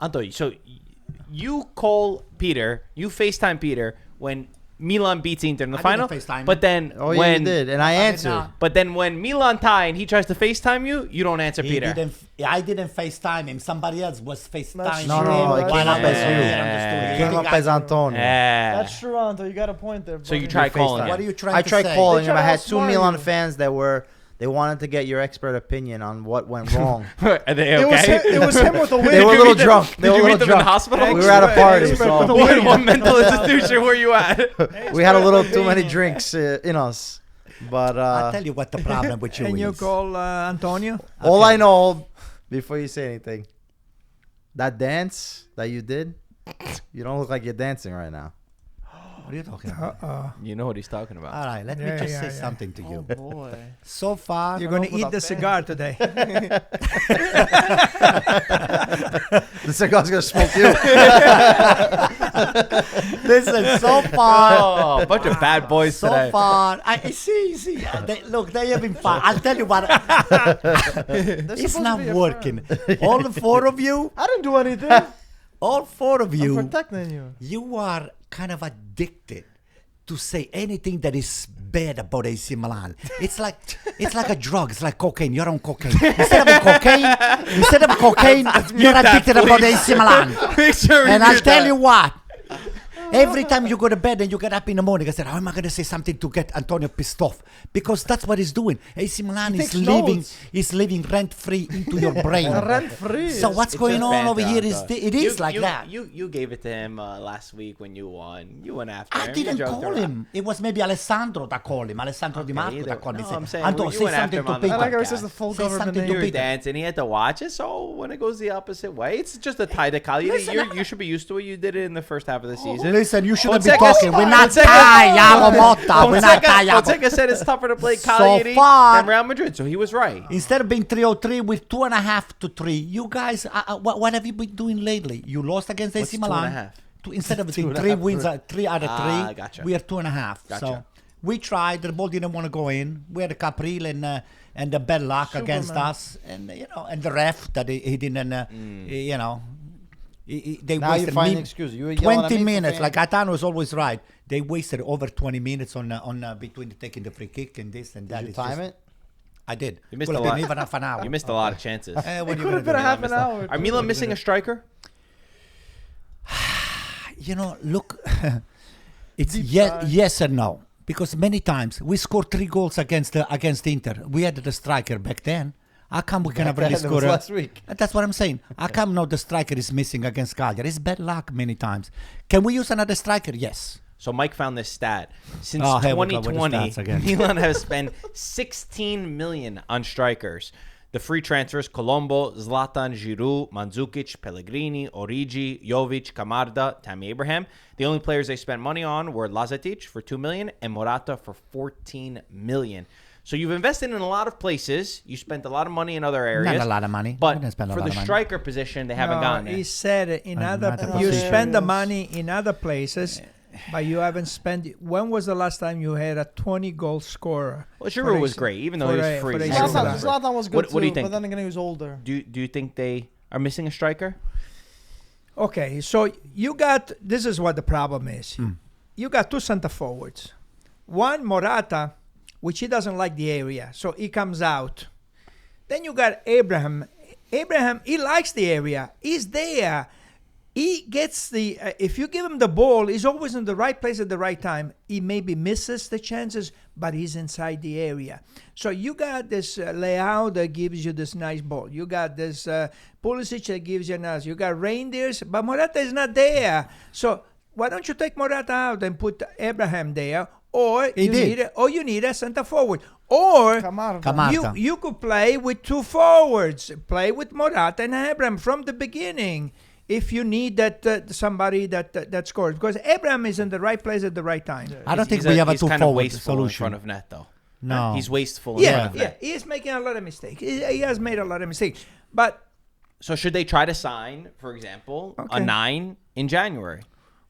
Anto, so you call Peter, you FaceTime Peter when Milan beats Inter in the final. But then you did, and I answered. But then when Milan tie and he tries to FaceTime you, you don't answer Peter. I didn't FaceTime him. Somebody else was FaceTime. No, it came up as you. It came up as Antonio. That's true, Anto. You got a point there. So you tried calling him. What are you trying to say? I tried calling him. I had two Milan fans that they wanted to get your expert opinion on what went wrong. Are they okay? It was him with a wig. They were a little drunk. Did you meet them in the hospital? We were at a party. So What mental institution were you at? we had a little too many drinks in us. But I'll tell you what the problem with you is. And you call Antonio? All I know, before you say anything, that dance that you did, you don't look like you're dancing right now. What are you talking about? You know what he's talking about. All right, let me just say something to you. Oh, boy. So far, You're going to eat the cigar today. The cigar's going to smoke you. listen, so far. Oh, a bunch of bad boys so today. far, I see. They're having fun. I'll tell you what. It's not working. All the four of you. I didn't do anything. All four of you. I'm protecting you. You are kind of addicted to say anything that is bad about AC Milan. It's like a drug. It's like cocaine. You're on cocaine. Instead of cocaine, you're addicted about AC Milan. And I'll tell you what. Every time you go to bed and you get up in the morning, I said, how am I going to say something to get Antonio pissed off? Because that's what he's doing. AC Milan is living rent-free into your brain. Rent-free. So what's going on over here is that. You gave it to him last week when you won. You went after him. I didn't call him. It was maybe Alessandro that called him. Alessandro Di Marco that called me. I'm saying, Antonio, say something to Peter. I like how he says the full government name. He was dancing. He had to watch it. So when it goes the opposite way, it's just a tie to Cagliari. You should be used to it. You did it in the first half of the season. Listen, you shouldn't be talking. We're not Thiago Motta. We're not Thiago. Fonseca said it's tougher to play Cagliari than Real Madrid, so he was right. Instead of being 3-3 with 2.5 to 3, you guys, what have you been doing lately? You lost against AC Milan. Instead of 3 wins, 3 out of 3, gotcha. we are 2.5. Gotcha. So we tried. The ball didn't want to go in. We had a Capril and the bad luck against us, and and the ref that he didn't, they now wasted you find an excuse. You were 20 minutes. Like Gaetano was always right. They wasted over 20 minutes on between taking the free kick and this and that. Did you time it? I did. You missed Could a have lot. been even half an hour. You missed a lot of chances. It could have been a half an hour. Are Milan missing a striker? Look, it's yes and no. Because many times we scored 3 goals against Inter. We had the striker back then. How come we cannot really score? Last week. That's what I'm saying. How come now the striker is missing against Cagliari? It's bad luck many times. Can we use another striker? Yes. So Mike found this stat. Since 2020, Milan has spent 16 million on strikers. The free transfers: Colombo, Zlatan, Giroud, Mandzukic, Pellegrini, Origi, Jovic, Camarda, Tammy Abraham. The only players they spent money on were Lazetic for 2 million and Morata for 14 million. So you've invested in a lot of places. You spent a lot of money in other areas. Not a lot of money. But for the striker position, they haven't gotten it. He said you spend the money in other places, but you haven't spent it. When was the last time you had a 20-goal scorer? Well, Giroud was great, even though he was free. Zlatan was good What do you think? But then again, he was older. Do you think they are missing a striker? Okay, so you got, this is what the problem is. You got 2 center forwards. One, Morata, which he doesn't like the area, so he comes out. Then you got Abraham. Abraham, he likes the area. He's there. He gets the, if you give him the ball, he's always in the right place at the right time. He maybe misses the chances, but he's inside the area. So you got this Leao that gives you this nice ball. You got this Pulisic that gives you nice. You got Reindeers, but Morata is not there. So why don't you take Morata out and put Abraham there? Or you need a center forward. Or you could play with 2 forwards. Play with Morata and Abraham from the beginning. If you need that somebody that scores, because Abraham is in the right place at the right time. Yeah. I don't think we have a 2-forward solution in front of net, though. No, he's wasteful. In front of net. He is making a lot of mistakes. He has made a lot of mistakes. But so should they try to sign, for example, a 9 in January?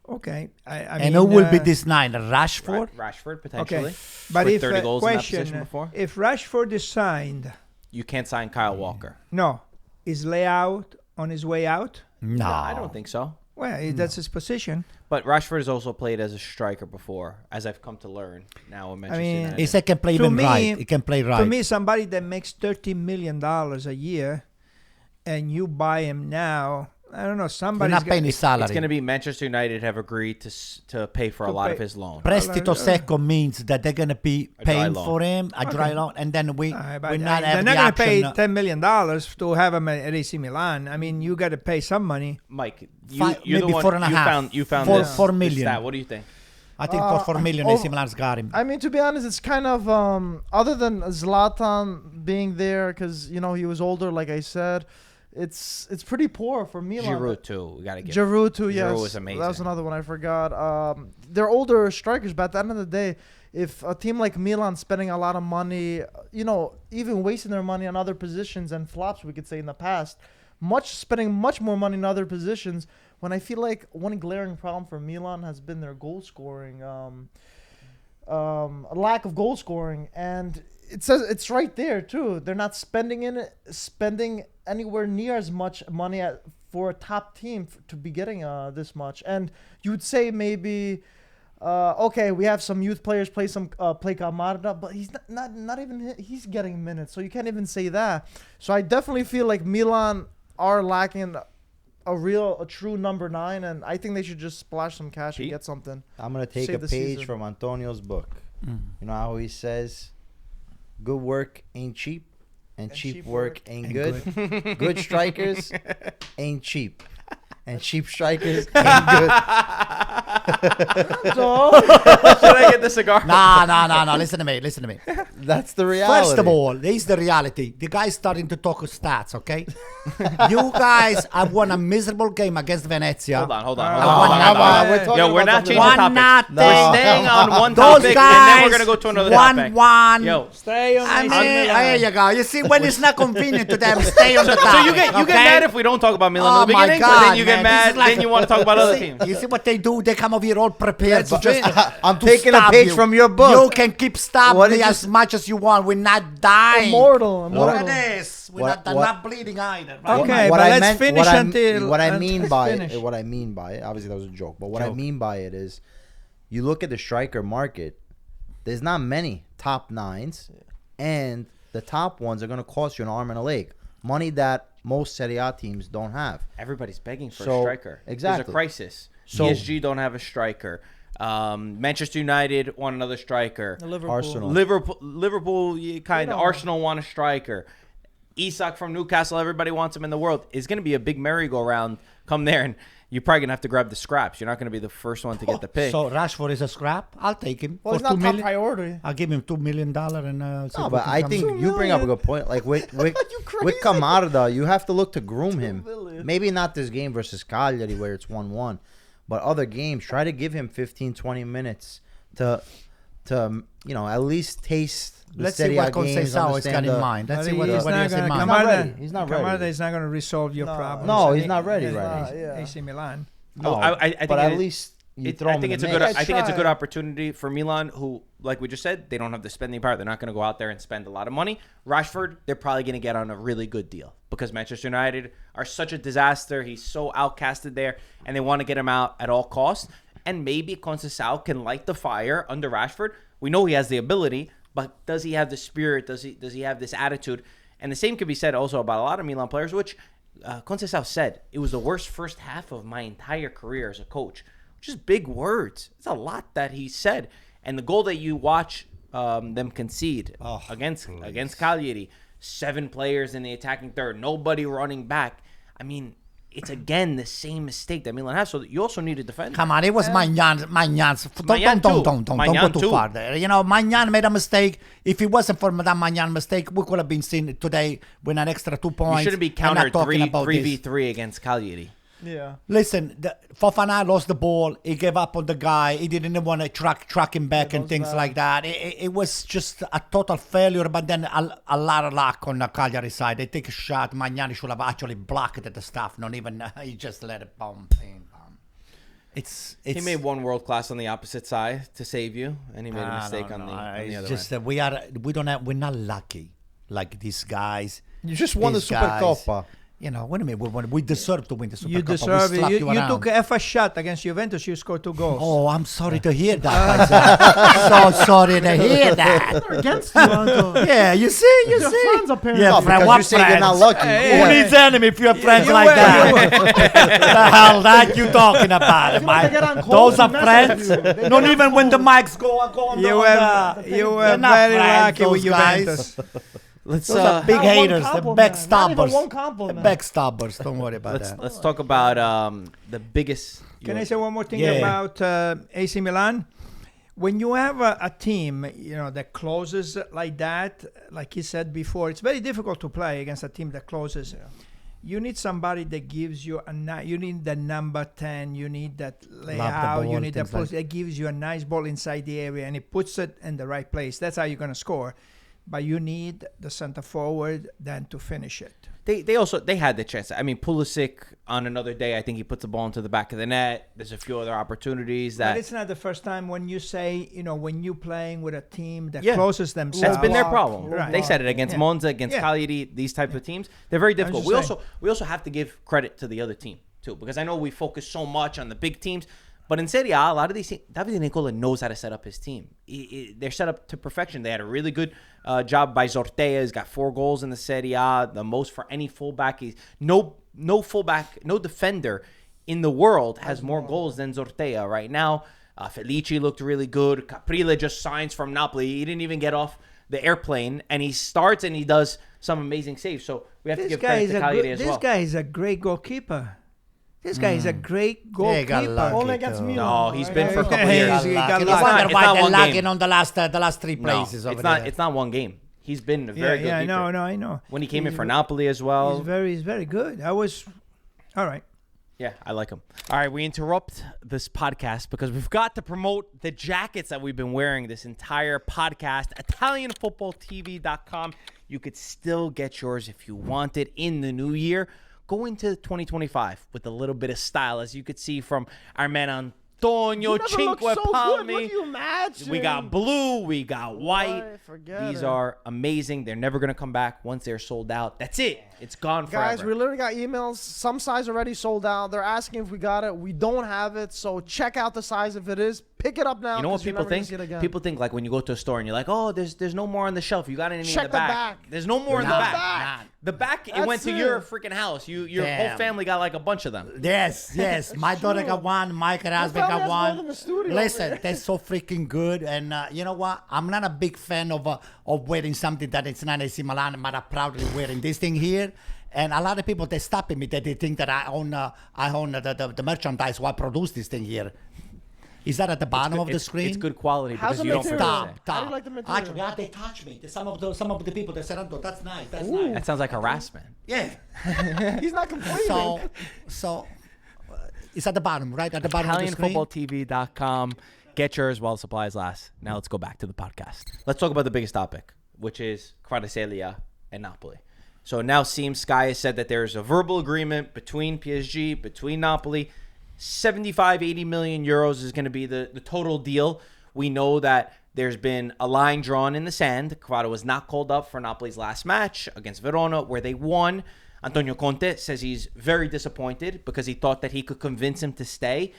Okay, and who will be this 9? Rashford? Rashford potentially. Okay. But if 30 goals question, in that position before. If Rashford is signed, you can't sign Kyle Walker. No, is Leao on his way out? No, I don't think so. Well, that's his position. But Rashford has also played as a striker before, as I've come to learn now in Manchester United. He can play To even me- right. He can play right. To me, somebody that makes $30 million a year and you buy him now, I don't know, We're somebody's not paying his salary. It's going to be Manchester United have agreed to pay for a To lot pay. of his loan. Prestito secco means that they're going to be A dry paying loan. for him, a dry loan, and then we're But not they're having not the going to pay action. $10 million to have him at AC Milan. I mean, you got to pay some money. Mike, Five- you're the maybe one. 4.5. You found Four- this, 4 this million. stat. What do you think? I think for 4 million, AC Milan's got him. I mean, to be honest, it's kind of other than Zlatan being there because he was older, like I said. It's pretty poor for Milan. Giroud too. We got to get. Giroud too, yes. Giroud was amazing. That was another one I forgot. They're older strikers, but at the end of the day, if a team like Milan spending a lot of money, even wasting their money on other positions and flops, we could say in the past, spending much more money in other positions. When I feel like one glaring problem for Milan has been their goal scoring, a lack of goal scoring, and it says it's right there too. They're not spending anywhere near as much money for a top team to be getting this much. And you would say maybe, okay, we have some youth players play Camarda, but he's not even he's getting minutes, so you can't even say that. So I definitely feel like Milan are lacking a true number 9, and I think they should just splash some cash and get something. I'm going to take Save a the page season. from Antonio's book. You know how he says, good work ain't cheap, and cheap work ain't good. Good strikers ain't cheap, and cheap strikers ain't good. Should I get the cigar? No. Listen to me. That's the reality. First of all, this is the reality. The guy's starting to talk stats, okay? You guys have won a miserable game against Venezia. Hold on. We're talking Yo, we're about not something- changing One topics. nothing. We're staying on one Those topic, and then we're guys gonna go to another won topic. one. Yo, Stay on I AC mean, Milan. there you go. You see, when it's not convenient to them, stay on the topic. so you get okay? mad if we don't talk about Milan Oh in the my beginning, God, but then you get man, this mad, is like then you want to talk about other teams. You see what they do? They come over here all prepared to just. I'm to taking a stab page you. from your book. You can keep stabbing What me did you as much as you want. We're not dying. Immortal. Look at Immortal. this. We're What- not, what- not bleeding either. Right? Okay, What but I let's meant- finish what I- until. what I let's mean by finish. it, what I mean by it, obviously that was a joke, but what I Joke. mean by it is, you look at the striker market. There's not many top 9s, and the top ones are going to cost you an arm and a leg, money that most Serie A teams don't have. Everybody's begging for a So, striker. exactly. There's a crisis. So- PSG don't have a striker. Manchester United want another striker. Liverpool. Arsenal. Liverpool kind of. don't. Arsenal want a striker. Isak from Newcastle, everybody wants him in the world. It's going to be a big merry-go-round. Come there, and you're probably going to have to grab the scraps. You're not going to be the first one to get the pick. So Rashford is a scrap. I'll take him Well, for it's not 2 top million. priority. I'll give him $2 million and. No, but I think you bring up a good point. Like with Camarda, you have to look to groom him. Maybe not this game versus Cagliari where it's 1-1, but other games. Try to give him 15, 20 minutes to at least taste the Let's see Serie A what games. Conceicao has got understand in the- mind. Let's But see what he he's not has in gonna- mind. not Camarda- ready. He's not ready. Camarda is not going to resolve your problems. No, he's not ready He's right not now. AC Milan. No, I think but at it- least you It, throw I him think in it's the a good. mix. I think it's a good try. opportunity for Milan, who, like we just said, they don't have the spending power. They're not going to go out there and spend a lot of money. Rashford, they're probably going to get on a really good deal because Manchester United are such a disaster. He's so outcasted there, and they want to get him out at all costs. And maybe Conceicao can light the fire under Rashford. We know he has the ability, but does he have the spirit? Does he have this attitude? And the same could be said also about a lot of Milan players, which Conceicao said it was the worst first half of my entire career as a coach. Just big words. It's a lot that he said. And the goal that you watch them concede against Cagliari, 7 players in the attacking third, nobody running back. I mean, it's again the same mistake that Milan has. So you also need to defend. Come on, it was Magnan's. Magnan Don't Magnan go too too. far there. You know, Magnan made a mistake. If it wasn't for that Magnan mistake, we could have been seen today with an extra 2 points. You shouldn't be I'm not countered talking about this. 3v3 against Cagliari. Yeah. Listen, Fofana lost the ball. He gave up on the guy. He didn't want to track him back and things like that. It was just a total failure, but then a lot of luck on the Cagliari side. They take a shot. Magnani should have actually blocked the stuff. Not even, he just let it bomb. It's He made one world class on the opposite side to save you, and he made a mistake on the It's other just end. that we're not lucky like these guys. You just won the These Super guys. Coppa. You know, what do you mean? We deserve to win the Super You Cup. We deserve it. slapped You around. took a shot against Juventus. You scored 2 goals. Oh, I'm sorry to hear that. So sorry to hear that. Against you, Anto. Yeah, you see. Your friends apparently. Yeah, No, friend, because what you say you're friends? not lucky. Who needs enemy if you have friends You like were- that? The hell that you talking about, If you want to get on Mike? close, Those are they mess friends. with you. They Not get even on when the close. mics go on You were they're not very friends, lucky with those guys. Juventus. Let's Those are big Not one haters, the compliment. backstabbers. Not even one The compliment. backstabbers. Don't worry about that. let's talk about the biggest. Can I say one more thing Yeah. about AC Milan? When you have a team, that closes like that, like he said before, it's very difficult to play against a team that closes. You need somebody that gives you you need the number 10, you need that layout, ball, you need that things like push that gives you a nice ball inside the area and it puts it in the right place. That's how you're going to score. But you need the center forward then to finish it. They had the chance. I mean, Pulisic on another day, I think he puts the ball into the back of the net. There's a few other opportunities But that it's not the first time when you say, when you're playing with a team that Yeah. closes themselves. that's been their Block. problem. Right. They said it against Yeah. Monza, against Yeah. Cagliari, these type of teams. They're very difficult. just We also have to give credit to the other team too, because I know we focus so much on the big teams, but in Serie A, a lot of these teams, Davide Nicola knows how to set up his team. They're set up to perfection. They had a really good job by Zortea. He's got 4 goals in the Serie A, the most for any fullback. He's no fullback, no defender in the world has more goals than Zortea right now. Felici looked really good. Caprile just signs from Napoli. He didn't even get off the airplane, and he starts and he does some amazing saves. So we have to give credit to Cagliari as well. This guy is a great goalkeeper. This guy is a great Yeah, he goalkeeper. got lucky. Only against too. Milan. No, he's right? been for a couple Hey, years. he got Lucky. No lucky. wonder It's why not they're one lagging game. on the last 3 places over there. It's not one game. He's been a very good I keeper. know, I know. When he came in for Napoli as well. He's very good. All right. Yeah, I like him. All right, we interrupt this podcast because we've got to promote the jackets that we've been wearing this entire podcast. ItalianFootballTV.com. You could still get yours if you want it in the new year. Go into 2025 with a little bit of style, as you could see from our man Antonio You never looked Cinque so good. Palmi. What do you imagine? We got blue, we got white. Forget These it. are amazing. They're never going to come back once they're sold out. That's it. It's gone forever. Guys, we literally got emails. Some size already sold out. They're asking if we got it. We don't have it. So check out the size if it is. Pick it up now. You know what 'cause you're people never gonna think? see it again. People think like when you go to a store and you're like, oh, there's no more on the shelf. You got any Check in the back? the back. There's no more in the Not back. back. The back, it That's went to it. your freaking house. Your whole Damn. family got like a bunch of them. Yes. My daughter got one. Mike and husband family got has more than one. the studio Listen, over they're so freaking good. And you know what? I'm not a big fan of wearing something that is not AC Milan, but I'm proudly wearing this thing here. And a lot of people, they're stopping me. They think that I own the merchandise who I produce this thing here. Is that at the bottom of the screen? It's good quality How's because the you don't material? forget it. Stop. How do you like the material? Actually, yeah, they touch me. Some of the people, they said, that's nice. That's nice. That sounds like harassment. Yeah. He's not complaining. So it's at the bottom, right? At the bottom of the screen. ItalianFootballTV.com. Get yours while supplies last. Now let's go back to the podcast. Let's talk about the biggest topic, which is Kvaratskhelia and Napoli. So now seems Sky has said that there's a verbal agreement between PSG, between Napoli. 75-80 million euros is going to be the total deal. We know that there's been a line drawn in the sand. Kvara was not called up for Napoli's last match against Verona, where they won. Antonio Conte says he's very disappointed because he thought that he could convince him to stay.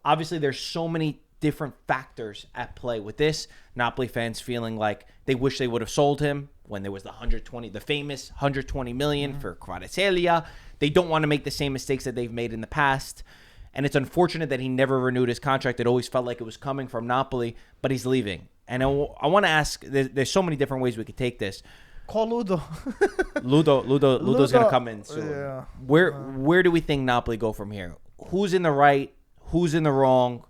Obviously, there's so many different factors at play with this. Napoli fans feeling like they wish they would have sold him when there was the famous 120 million for Kvaratskhelia. They don't want to make the same mistakes that they've made in the past. And it's unfortunate that he never renewed his contract. It always felt like it was coming from Napoli, but he's leaving. And I want to ask, there's so many different ways we could take this. Call Ludo. Ludo's going to come in soon. Yeah. Where do we think Napoli go from here? Who's in the right? Who's in the wrong?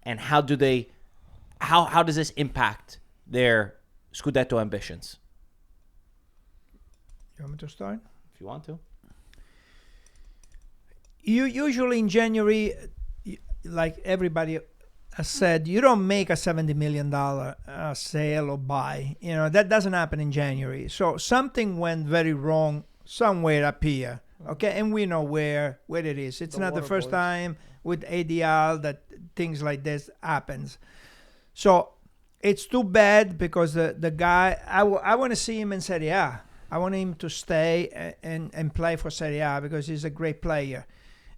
And how does this impact their Scudetto ambitions? You want me to start? If you want to. You usually in January, like everybody has said, you don't make a $70 million sale or buy. That doesn't happen in January. So something went very wrong somewhere up here. Okay, and we know where it is. It's not the first time with ADL that things like this happens. So it's too bad because the guy, I want to see him in Serie A. I want him to stay and play for Serie A because he's a great player.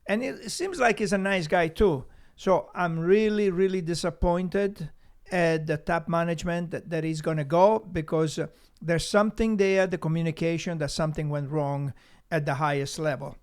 And it seems like he's a nice guy too. So I'm really, really disappointed at the top management that he's going to go because there's something there, the communication, that something went wrong at the highest level.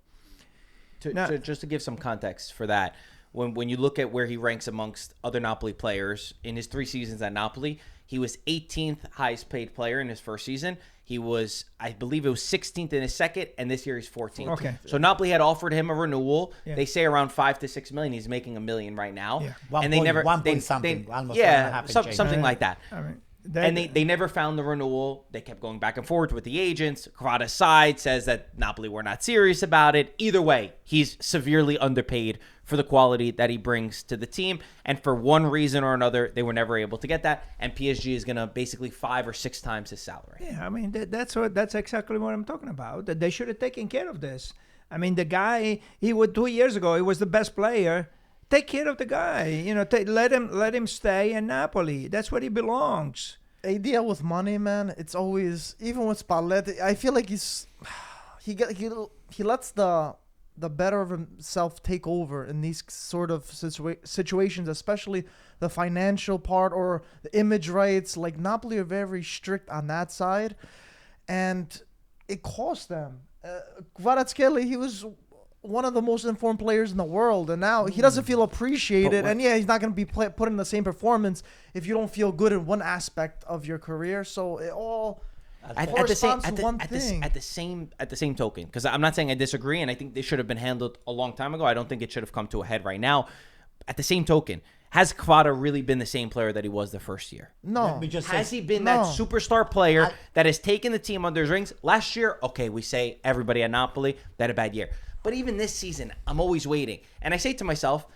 Just to give some context for that, when you look at where he ranks amongst other Napoli players, in his 3 seasons at Napoli, he was 18th highest paid player in his first season. He was, I believe it was 16th in his second, and this year he's 14th. Okay. So Napoli had offered him a renewal. Yeah. They say around 5 to 6 million. He's making $1 million right now. Yeah. And they never, something, almost something like that. I mean, And they never found the renewal. They kept going back and forth with the agents. Kvara's side says that Napoli were not serious about it. Either way, he's severely underpaid for the quality that he brings to the team. And for one reason or another, they were never able to get that. And PSG is going to basically 5 or 6 times his salary. Yeah, I mean, that's exactly what I'm talking about. That they should have taken care of this. I mean, the guy, he was 2 years ago, he was the best player. Take care of the guy. You know, let him stay in Napoli. That's where he belongs. ADL with money, man. It's always, even with Spalletti, I feel like he lets the better of himself take over in these sort of situations, especially the financial part or the image rights. Like Napoli are very strict on that side, and it cost them. Kvaratskhelia, he was one of the most informed players in the world, and now he doesn't feel appreciated. And yeah, he's not going to be put in the same performance if you don't feel good in one aspect of your career. So it all corresponds to one thing. At the same token, because I'm not saying I disagree, and I think they should have been handled a long time ago. I don't think it should have come to a head right now. At the same token, has Kvara really been the same player that he was the first year? No. Has he been that superstar player that has taken the team under his wings? Last year, okay, we say everybody at Napoli, they had a bad year. But even this season, I'm always waiting. And I say to myself,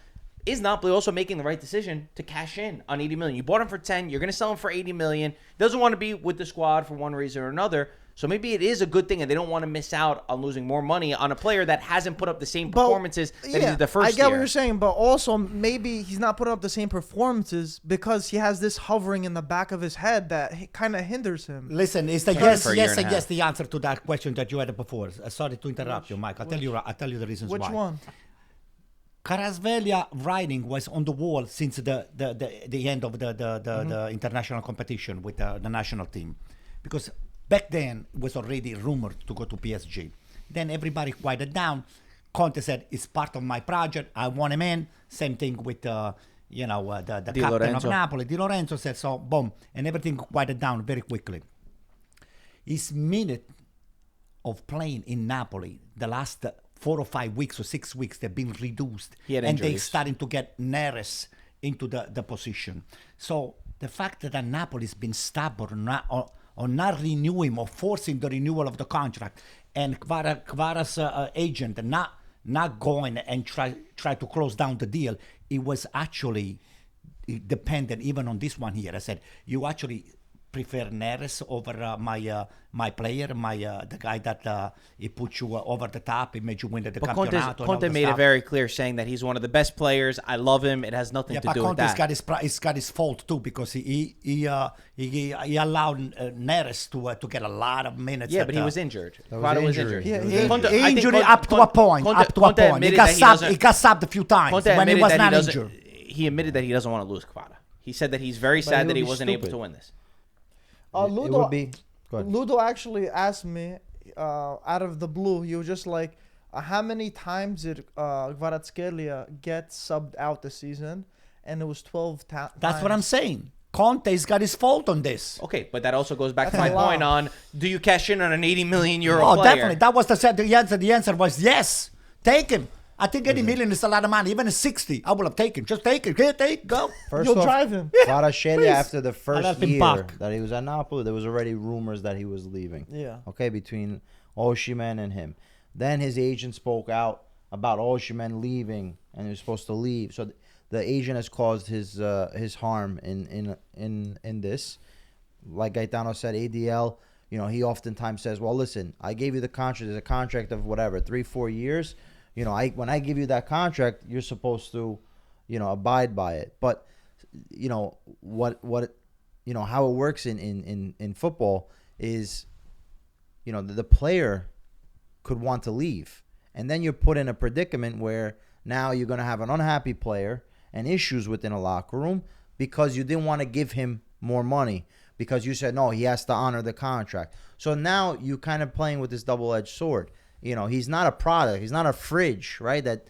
is Napoli also making the right decision to cash in on 80 million? You bought him for 10, you're going to sell him for 80 million. Doesn't want to be with the squad for one reason or another. So maybe it is a good thing, and they don't want to miss out on losing more money on a player that hasn't put up the same performances that he did the first year. I get what you're saying, but also maybe he's not putting up the same performances because he has this hovering in the back of his head that kind of hinders him. Listen, it's the yes, the answer to that question that you had before. Sorry to interrupt you, Mike. I'll tell you the reasons why. Which one? Kvaratskhelia writing was on the wall since the end of the international competition with the national team, because back then it was already rumored to go to PSG. Then everybody quieted down. Conte said, it's part of my project. I want him in. Same thing with the captain of Napoli. Di Lorenzo said so, boom. And everything quieted down very quickly. His minute of playing in Napoli, the last 4 or 5 weeks or 6 weeks, they've been reduced. And they're starting to get Terrace into the position. So the fact that Napoli's been stubborn or not renewing or forcing the renewal of the contract, and Kvara's agent not going and try to close down the deal, it was actually dependent even on this one here. I said, you actually prefer Terrace over my player, the guy that he put you over the top, he made you win the Campionato. Conte made it very clear, saying that he's one of the best players. I love him. It has nothing to do with that. He's got his fault too, because he allowed Terrace to get a lot of minutes. Yeah, but he was injured. Kvara was injured. Injury up to a point. He got subbed a few times when he was not injured. He admitted that he doesn't want to lose Kvara. He said that he's very sad that he wasn't able to win this. Ludo actually asked me out of the blue. He was just like, how many times did Kvaratskhelia get subbed out this season? And it was 12 times. That's what I'm saying. Conte's got his fault on this. Okay, but that also goes back to my point on, do you cash in on an 80 million euro player? Oh, definitely. That was the answer. The answer was yes. Take him. I think 80 million is a lot of money. Even a 60, I will have taken. Just take it. Go. You'll drive him. Kvaratskhelia, after the first year that he was at Napoli, there was already rumors that he was leaving. Yeah. Okay, between Osimhen and him. Then his agent spoke out about Osimhen leaving, and he was supposed to leave. So the agent has caused his harm in this. Like Gaetano said, ADL, he oftentimes says, well, listen, I gave you the contract. There's a contract of whatever, 3-4 years. When I give you that contract, you're supposed to, abide by it. But, how it works in football is the player could want to leave. And then you're put in a predicament where now you're going to have an unhappy player and issues within a locker room because you didn't want to give him more money because you said, no, he has to honor the contract. So now you kind of playing with this double-edged sword. He's not a product. He's not a fridge, right? That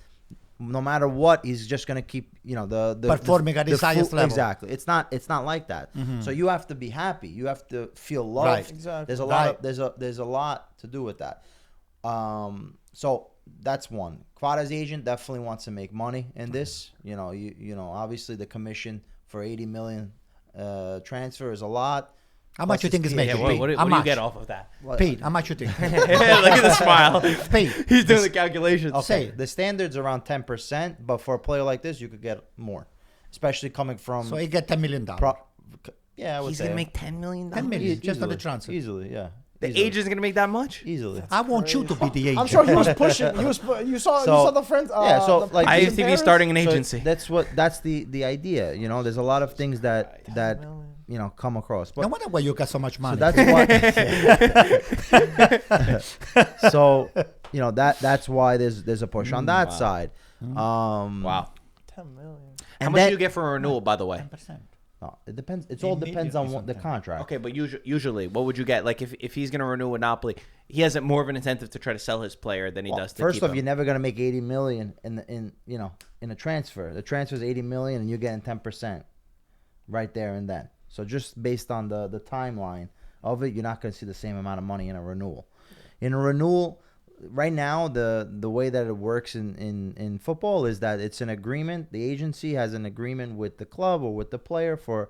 no matter what, he's just going to keep, the performing at his highest level. Exactly. It's not like that. Mm-hmm. So you have to be happy. You have to feel loved. Right. Exactly. There's a lot to do with that. So that's one. Kvara's agent definitely wants to make money in this. Obviously the commission for 80 million transfer is a lot. How much you think is making? What do you get off of that? Pete, how much you think? Look at the smile. Pete, He's doing the calculations. Okay, the standard's around 10%, but for a player like this, you could get more, especially coming from. So he get $10 million. Yeah, I would He's say gonna make $10 million. $10 million just on the transfer. Easily, yeah. The agent's gonna make that much? Easily. I want you to be the agent. I'm sure he was pushing. You saw the friends. I think he's starting an agency. So that's the idea. There's a lot of things that come across. But no wonder why you got so much money. So that's why. So that's why there's a push on that side. Wow. 10 million. How much do you get for a renewal, by the way? 10%. No, it depends. It all depends on the contract. Okay, but usually, what would you get? Like if he's gonna renew with Napoli, he has more of an incentive to try to sell his player than he does to first keep off, him. you're never gonna make 80 million in a transfer. The transfer is 80 million, and you're getting 10% right there and then. So just based on the timeline of it, you're not gonna see the same amount of money in a renewal. In a renewal, right now, the way that it works in football is that it's an agreement. The agency has an agreement with the club or with the player for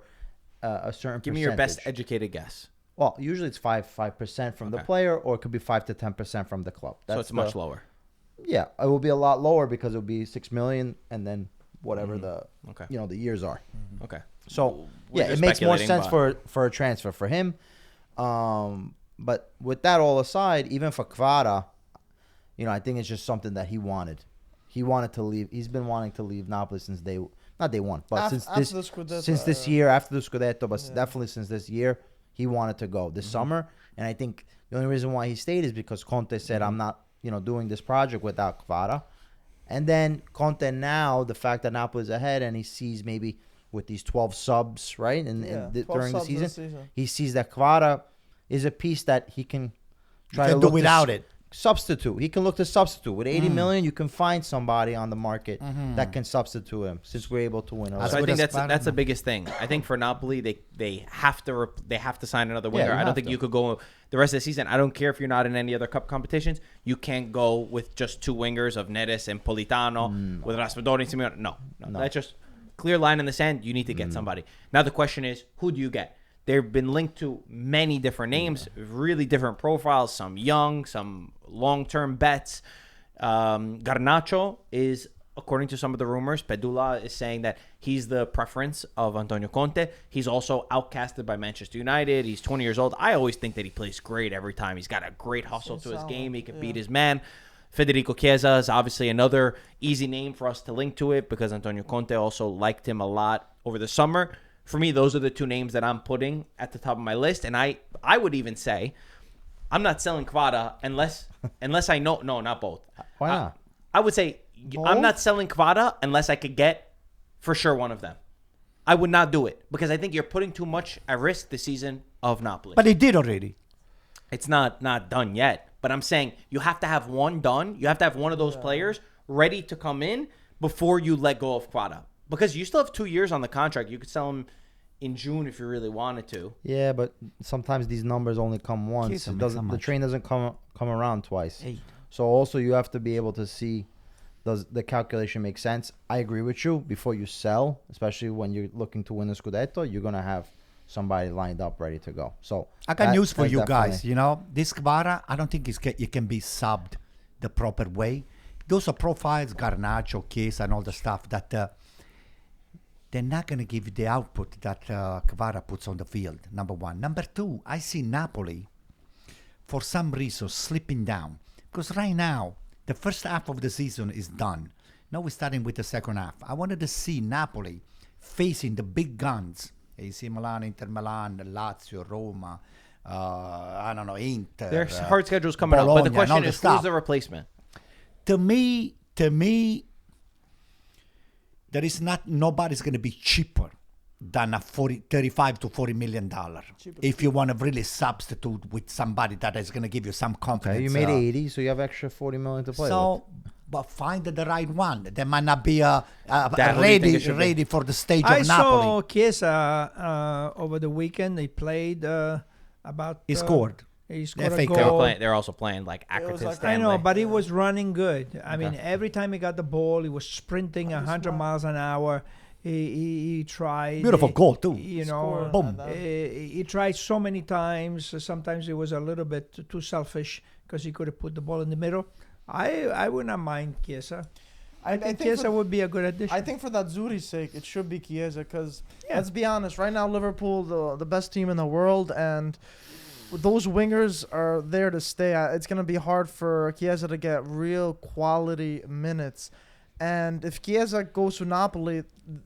a certain Give me percentage. your best educated guess. Well, usually it's 5% from the player, or it could be 5 to 10% from the club. So it's much lower. Yeah, it will be a lot lower because it will be 6 million, and then whatever the years are. Okay. So We're it just makes more speculating, sense for a transfer for him. But with that all aside, even for Kvara, I think it's just something that he wanted. He wanted to leave. He's been wanting to leave Napoli since not day one, but since this year, after the Scudetto, but definitely since this year, he wanted to go this summer. And I think the only reason why he stayed is because Conte said, I'm not, doing this project without Kvara. And then Conte now, the fact that Napoli is ahead and he sees maybe with these 12 subs, right? During the season, he sees that Kvara is a piece that he can try to do without it. Substitute. He can look to substitute. With 80 million, you can find somebody on the market that can substitute him. Since we're able to win. So I think that's the biggest thing. I think for Napoli, they have to sign another winger. I don't think you could go the rest of the season. I don't care if you're not in any other cup competitions. You can't go with just two wingers of Neres and Politano with Raspadori and Simeone. No. That's just clear line in the sand. You need to get somebody. Now the question is, who do you get? They've been linked to many different names, really different profiles, some young, some long-term bets. Garnacho is, according to some of the rumors, Pedula is saying that he's the preference of Antonio Conte. He's also outcasted by Manchester United. He's 20 years old. I always think that he plays great every time. He's got a great hustle to his game. He can beat his man. Federico Chiesa is obviously another easy name for us to link to it because Antonio Conte also liked him a lot over the summer. For me, those are the two names that I'm putting at the top of my list. And I would even say I'm not selling Kvara unless I know. No, not both. Why not? I would say Both? I'm not selling Kvara unless I could get for sure one of them. I would not do it because I think you're putting too much at risk this season of Napoli. But he did already. It's not done yet. But I'm saying you have to have one done. You have to have one of those players ready to come in before you let go of Kvara. Because you still have 2 years on the contract. You could sell him in June if you really wanted to. Yeah, but sometimes these numbers only come once. The train doesn't come around twice. 8. So also you have to be able to see, does the calculation make sense? I agree with you. Before you sell, especially when you're looking to win a Scudetto, you're going to have somebody lined up ready to go. So I got news for you guys. This Kvara, I don't think it can be subbed the proper way. Those are profiles, Garnacho, Chiesa, and all the stuff that they're not going to give you the output that Kvara puts on the field, number one. Number two, I see Napoli, for some reason, slipping down. Because right now, the first half of the season is done. Now we're starting with the second half. I wanted to see Napoli facing the big guns, AC Milan, Inter Milan, Lazio, Roma, I don't know, Inter. Their hard schedule's coming up. But the question is, who's the replacement? To me, there is nobody's going to be cheaper than a 35 to $40 million if you want to really substitute with somebody that is going to give you some confidence. Okay, you made 80, so you have extra 40 million to play with. But find the right one. They might not be ready for the stage of Napoli. I saw Chiesa over the weekend. They played about. He scored. He scored a goal. They're also playing like Accrington Stanley. I know, but he was running good. I mean, every time he got the ball, he was sprinting 100 miles an hour. He tried. Beautiful goal too. You know, boom. He tried so many times. Sometimes he was a little bit too selfish because he could have put the ball in the middle. I would not mind Chiesa. I think Chiesa would be a good addition. I think for that Zuri's sake, it should be Chiesa because let's be honest. Right now, Liverpool, the best team in the world, and those wingers are there to stay. It's going to be hard for Chiesa to get real quality minutes. And if Chiesa goes to Napoli,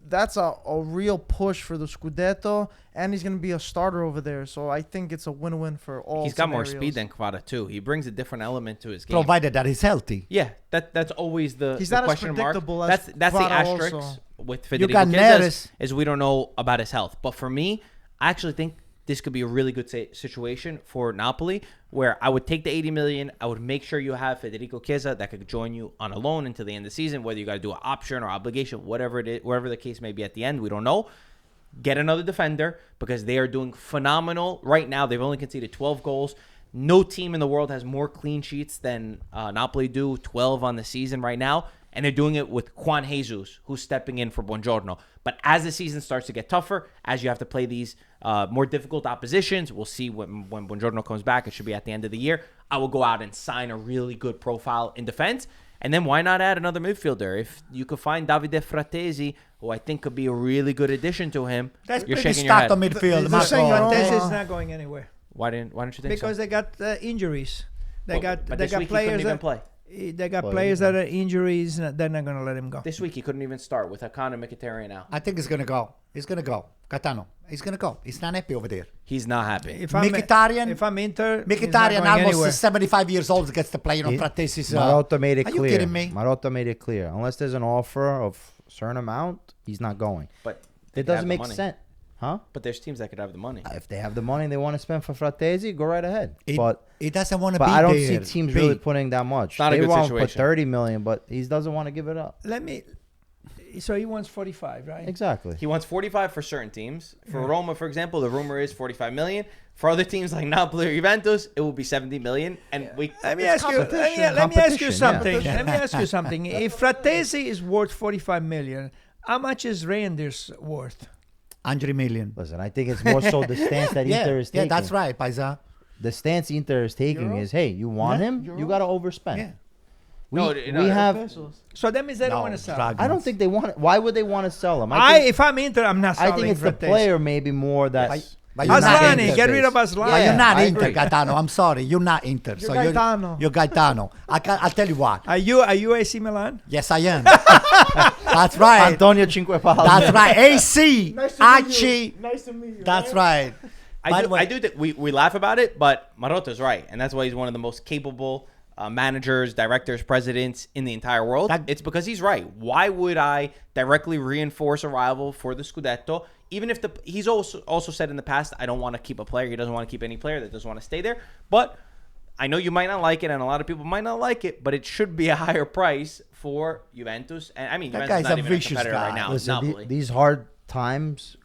that's a real push for the Scudetto, and he's going to be a starter over there. So I think it's a win-win for all. He's got more speed than Kvara too. He brings a different element to his game. Provided that he's healthy. Yeah, that's always the he's not question as predictable mark. as That's the Kvara asterisk also. with Federico Chiesa is we don't know about his health. But for me, I actually think this could be a really good situation for Napoli, where I would take the 80 million. I would make sure you have Federico Chiesa that could join you on a loan until the end of the season, whether you got to do an option or obligation, whatever it is, wherever the case may be at the end, we don't know. Get another defender because they are doing phenomenal right now. They've only conceded 12 goals. No team in the world has more clean sheets than Napoli do, 12 on the season right now. And they're doing it with Juan Jesus, who's stepping in for Buongiorno. But as the season starts to get tougher, as you have to play these more difficult oppositions, we'll see when Buongiorno comes back. It should be at the end of the year. I will go out and sign a really good profile in defense. And then why not add another midfielder? If you could find Davide Frattesi, who I think could be a really good addition to him. That's you're pretty shaking your head. stacked on midfield. Frattesi is not going anywhere. Why don't you think because so? they got injuries. They got this week players he couldn't even play. They got players that are injuries. They're not going to let him go. This week he couldn't even start with Hakan and Mkhitaryan out. I think he's going to go. He's going to go. Catano. He's going to go. He's not happy over there. He's not happy. If I'm Inter, Mkhitaryan almost 75 years old gets to play. Frattesi's. Marotta made it are clear. you kidding me? Marotta made it clear. Unless there's an offer of a certain amount, he's not going. But it doesn't make sense. Huh? But there's teams that could have the money. If they have the money they want to spend for Frattesi, go right ahead. He doesn't want to be there. But I don't there. see teams really putting that much. Not they a good want to situation. put 30 million, but he doesn't want to give it up. So he wants 45, right? Exactly. He wants 45 for certain teams. For Roma, for example, the rumor is 45 million. For other teams like Napoli or Juventus, it will be 70 million. And let me ask you something. Let me ask you something. If Frattesi is worth 45 million, how much is Reinders worth? 100 million. Listen, I think it's more so the stance that Inter is taking. Yeah, that's right, Paisa. The stance Inter is taking is, hey, you want him? You got to overspend. Yeah. We have. So that means they don't want to sell him. I don't think they want it. Why would they want to sell him? If I'm Inter, I'm not selling. I think it's the player maybe more that. Aslani, get rid of Aslani. You're not Inter, Gaetano. I'm sorry, you're not Inter. You're Gaetano. You're Gaetano. I'll tell you what. Are you AC Milan? Yes, I am. That's right. Antonio Cinquepala. That's right. AC. Nice to meet you. That's right. I do think we laugh about it, but Marotta's right, and that's why he's one of the most capable managers, directors, presidents in the entire world. It's because he's right. Why would I directly reinforce a rival for the Scudetto? Even if he's also said in the past, I don't want to keep a player. He doesn't want to keep any player that doesn't want to stay there. But I know you might not like it, and a lot of people might not like it, but it should be a higher price for Juventus. And I mean, that Juventus is not guy's even a a competitor vicious right guy. now. Listen, these hard times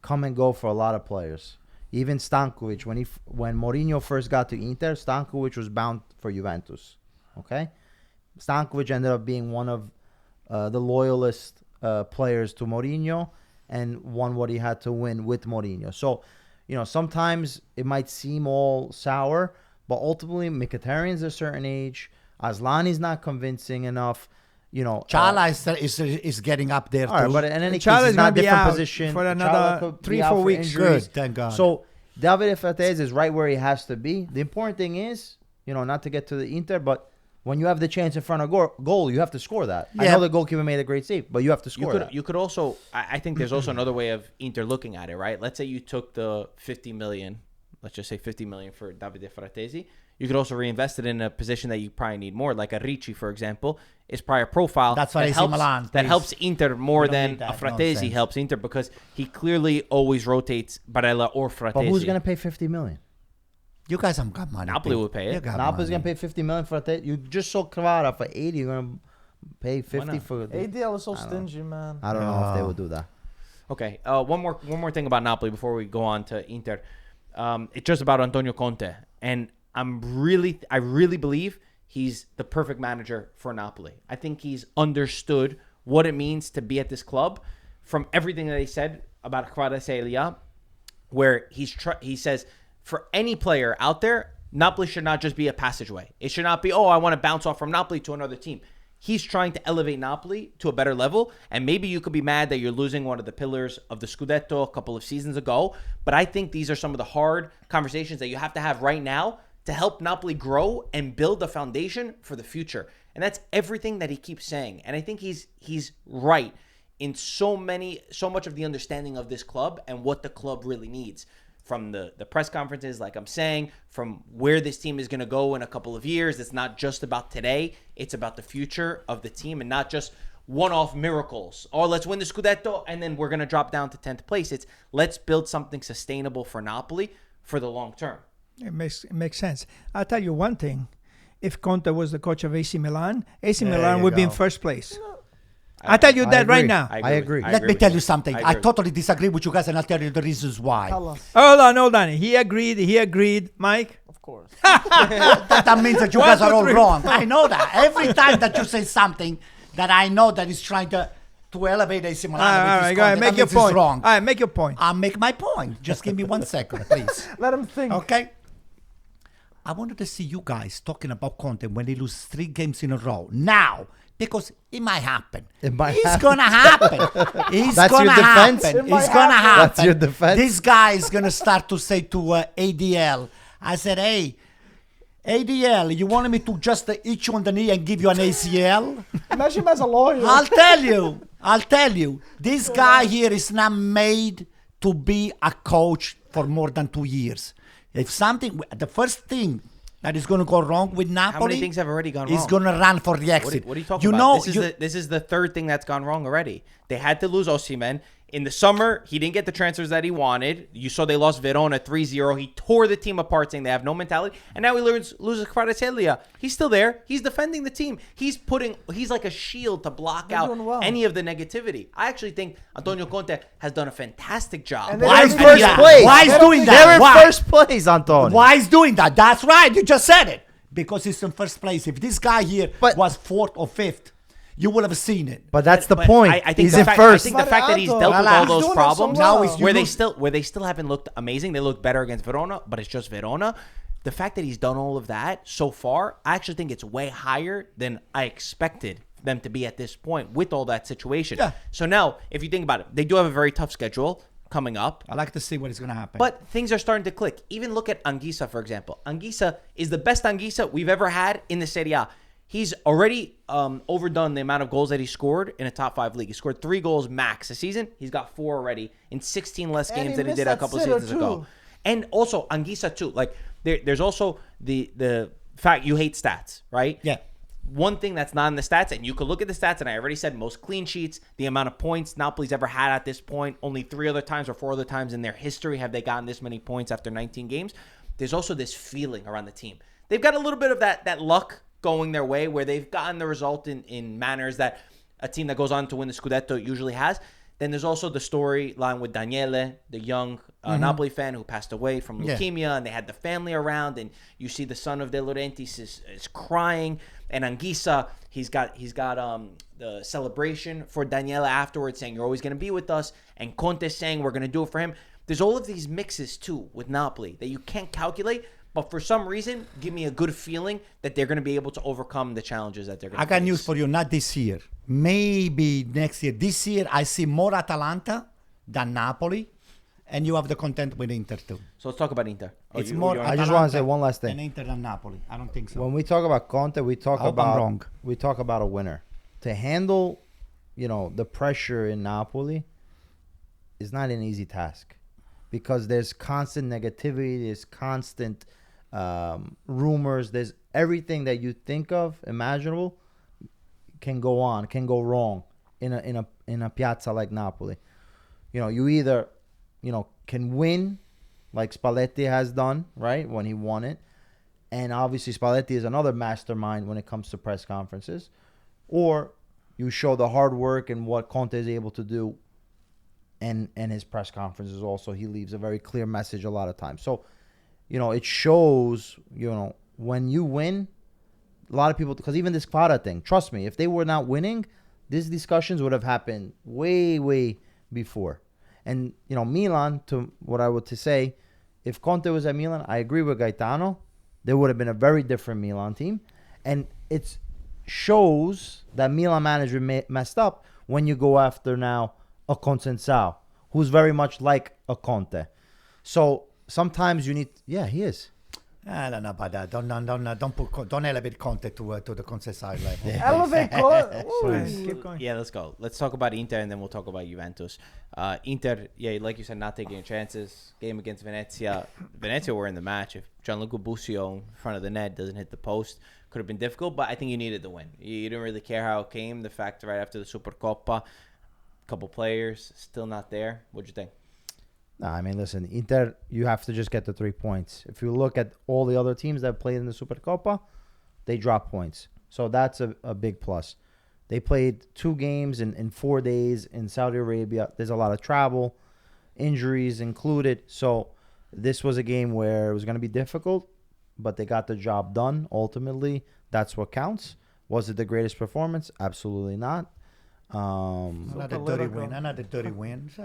come and go for a lot of players. Even Stankovic, when Mourinho first got to Inter, Stankovic was bound for Juventus. Okay, Stankovic ended up being one of the loyalist players to Mourinho and won what he had to win with Mourinho. So, sometimes it might seem all sour, but ultimately Mkhitaryan's a certain age. Aslani's not convincing enough. Chala is getting up there too. All right, but in any Chala's case, he's not gonna be different out position. for another 3-4 weeks. Injuries. Good, thank God. So Davide Frattesi is right where he has to be. The important thing is, not to get to the Inter, but when you have the chance in front of goal, you have to score that. Yeah. I know the goalkeeper made a great save, but you have to score that. You could also, I think there's also another way of Inter looking at it, right? Let's say you took the 50 million let's just say 50 million for Davide Frattesi. You could also reinvest it in a position that you probably need more, like a Ricci, for example, is probably a profile That's why AC Milan. that helps Inter more than a Frattesi nonsense. helps Inter because he clearly always rotates Barella or Frattesi. But who's going to pay 50 million? You guys haven't got money. Napoli will pay it. You got Napoli's money. going to pay 50 million for that. You just saw Kvara for 80. You're going to pay 50 for... ADL is so stingy, man. I don't know if they would do that. Okay, one more thing about Napoli before we go on to Inter. It's just about Antonio Conte, and I really believe he's the perfect manager for Napoli. I think he's understood what it means to be at this club from everything that he said about Kvaratskhelia, where he says for any player out there, Napoli should not just be a passageway. It should not be, I want to bounce off from Napoli to another team. He's trying to elevate Napoli to a better level, and maybe you could be mad that you're losing one of the pillars of the Scudetto a couple of seasons ago, but I think these are some of the hard conversations that you have to have right now to help Napoli grow and build a foundation for the future. And that's everything that he keeps saying. And I think he's right in so much of the understanding of this club and what the club really needs. From the press conferences, like I'm saying, from where this team is going to go in a couple of years. It's not just about today. It's about the future of the team and not just one-off miracles. Let's win the Scudetto and then we're going to drop down to 10th place. It's let's build something sustainable for Napoli for the long term. It makes sense. I'll tell you one thing. If Conte was the coach of AC Milan, AC Milan would be in first place. I'll tell you that right now. I agree. Let me tell you something. I totally disagree with you guys, and I'll tell you the reasons why. Tell us. Hold on. He agreed. Mike? Of course. That means that you guys are all wrong. I know that. Every time that you say something that I know that is trying to elevate AC Milan, All right, go ahead. Make your point. Wrong. All right, make your point. I'll make my point. Just give me 1 second, please. Let him think. Okay? I wanted to see you guys talking about Conte when they lose 3 games in a row. Now, because it might happen. It's going to happen. That's your defense? It's going to happen. That's your defense? This guy is going to start to say to ADL, I said, hey, ADL, you wanted me to just hit you on the knee and give you an ACL? Imagine him as a lawyer. I'll tell you. This guy here is not made to be a coach for more than 2 years. If something, the first thing that is going to go wrong with Napoli. How many things have already gone wrong? He's going to run for the exit. What are you talking about? This is the third thing that's gone wrong already. They had to lose Osimhen. In the summer, he didn't get the transfers that he wanted. You saw they lost Verona 3-0. He tore the team apart saying they have no mentality. And now he loses Kvaratskhelia. He's still there. He's defending the team. He's like a shield to block out any of the negativity. I actually think Antonio Conte has done a fantastic job. Why is doing that? Why is doing that? They're in first place, Antonio. Why is doing that? That's right. You just said it. Because he's in first place. If this guy here was 4th or 5th, you would have seen it. But that's the point. I think he's in first. I think the fact that he's dealt with all those problems, where they still haven't looked amazing. They look better against Verona, but it's just Verona. The fact that he's done all of that so far, I actually think it's way higher than I expected them to be at this point with all that situation. Yeah. So now, if you think about it, they do have a very tough schedule coming up. I like to see what is going to happen. But things are starting to click. Even look at Anguissa, for example. Anguissa is the best Anguissa we've ever had in the Serie A. He's already overdone the amount of goals that he scored in a top 5 league. He scored 3 goals max a season. He's got 4 already in 16 less games than he did a couple of seasons ago. And also Anguissa too. Like there's also the fact you hate stats, right? Yeah. One thing that's not in the stats, and you could look at the stats, and I already said most clean sheets, the amount of points Napoli's ever had at this point, only 3 other times or 4 other times in their history have they gotten this many points after 19 games. There's also this feeling around the team. They've got a little bit of that luck going their way where they've gotten the result in manners that a team that goes on to win the Scudetto usually has. Then there's also the storyline with Daniele, the young Napoli fan who passed away from leukemia, and they had the family around, and you see the son of De Laurentiis is crying, and Anguissa, he's got the celebration for Daniele afterwards saying, you're always going to be with us, and Conte saying, we're going to do it for him. There's all of these mixes, too, with Napoli that you can't calculate, but for some reason, give me a good feeling that they're going to be able to overcome the challenges that they're going to face. I got news for you, not this year. Maybe next year. This year, I see more Atalanta than Napoli, and you have the content with Inter, too. So let's talk about Inter. I just want to say one last thing. And Inter than Napoli. I don't think so. When we talk about Conte, we talk I'm wrong. about a winner. To handle, the pressure in Napoli is not an easy task. because there's constant negativity, there's constant rumors, there's everything that you think of imaginable can go wrong in a piazza like Napoli. You either can win like Spalletti has done, right, when he won it, and obviously Spalletti is another mastermind when it comes to press conferences, or you show the hard work and what Conte is able to do, and his press conferences also, he leaves a very clear message a lot of times. So, it shows, when you win, a lot of people, because even this Kvara thing, trust me, if they were not winning, these discussions would have happened way, way before. And, Milan, to what I would to say, if Conte was at Milan, I agree with Gaetano, there would have been a very different Milan team. And it shows that Milan management messed up when you go after now a Conceicao, who's very much like a Conte. So sometimes you need, he is. I don't know about that. Don't elevate Conte to the Conte side. Elevate Conte. Keep going. Yeah, let's go. Let's talk about Inter, and then we'll talk about Juventus. Inter, like you said, not taking chances. Game against Venezia. Venezia were in the match. If Gianluca Busio in front of the net doesn't hit the post, could have been difficult, but I think you needed the win. You didn't really care how it came. The fact right after the Supercoppa, a couple players still not there. What'd you think? No, I mean, listen, Inter, you have to just get the 3 points. If you look at all the other teams that played in the Supercoppa, they drop points. So that's a big plus. They played 2 games in 4 days in Saudi Arabia. There's a lot of travel, injuries included. So this was a game where it was going to be difficult, but they got the job done. Ultimately, that's what counts. Was it the greatest performance? Absolutely not. Another dirty win. So,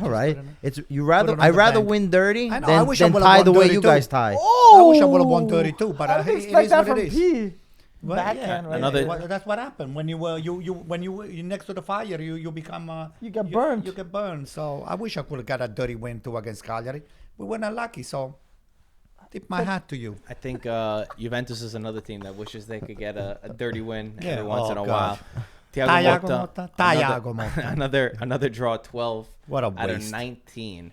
all right. I'd rather win dirty than tie the way you guys tie. I wish I would have won 32, but I didn't expect that from P. Well, Backhand, right? That's what happened when you're next to the fire. You become you get burned. You get burned. So I wish I could have got a dirty win too against Cagliari. We were not lucky. So tip my hat to you. I think Juventus is another team that wishes they could get a dirty win every once in a while. Thiago Motta. Another draw, 12 what a out waste. of 19.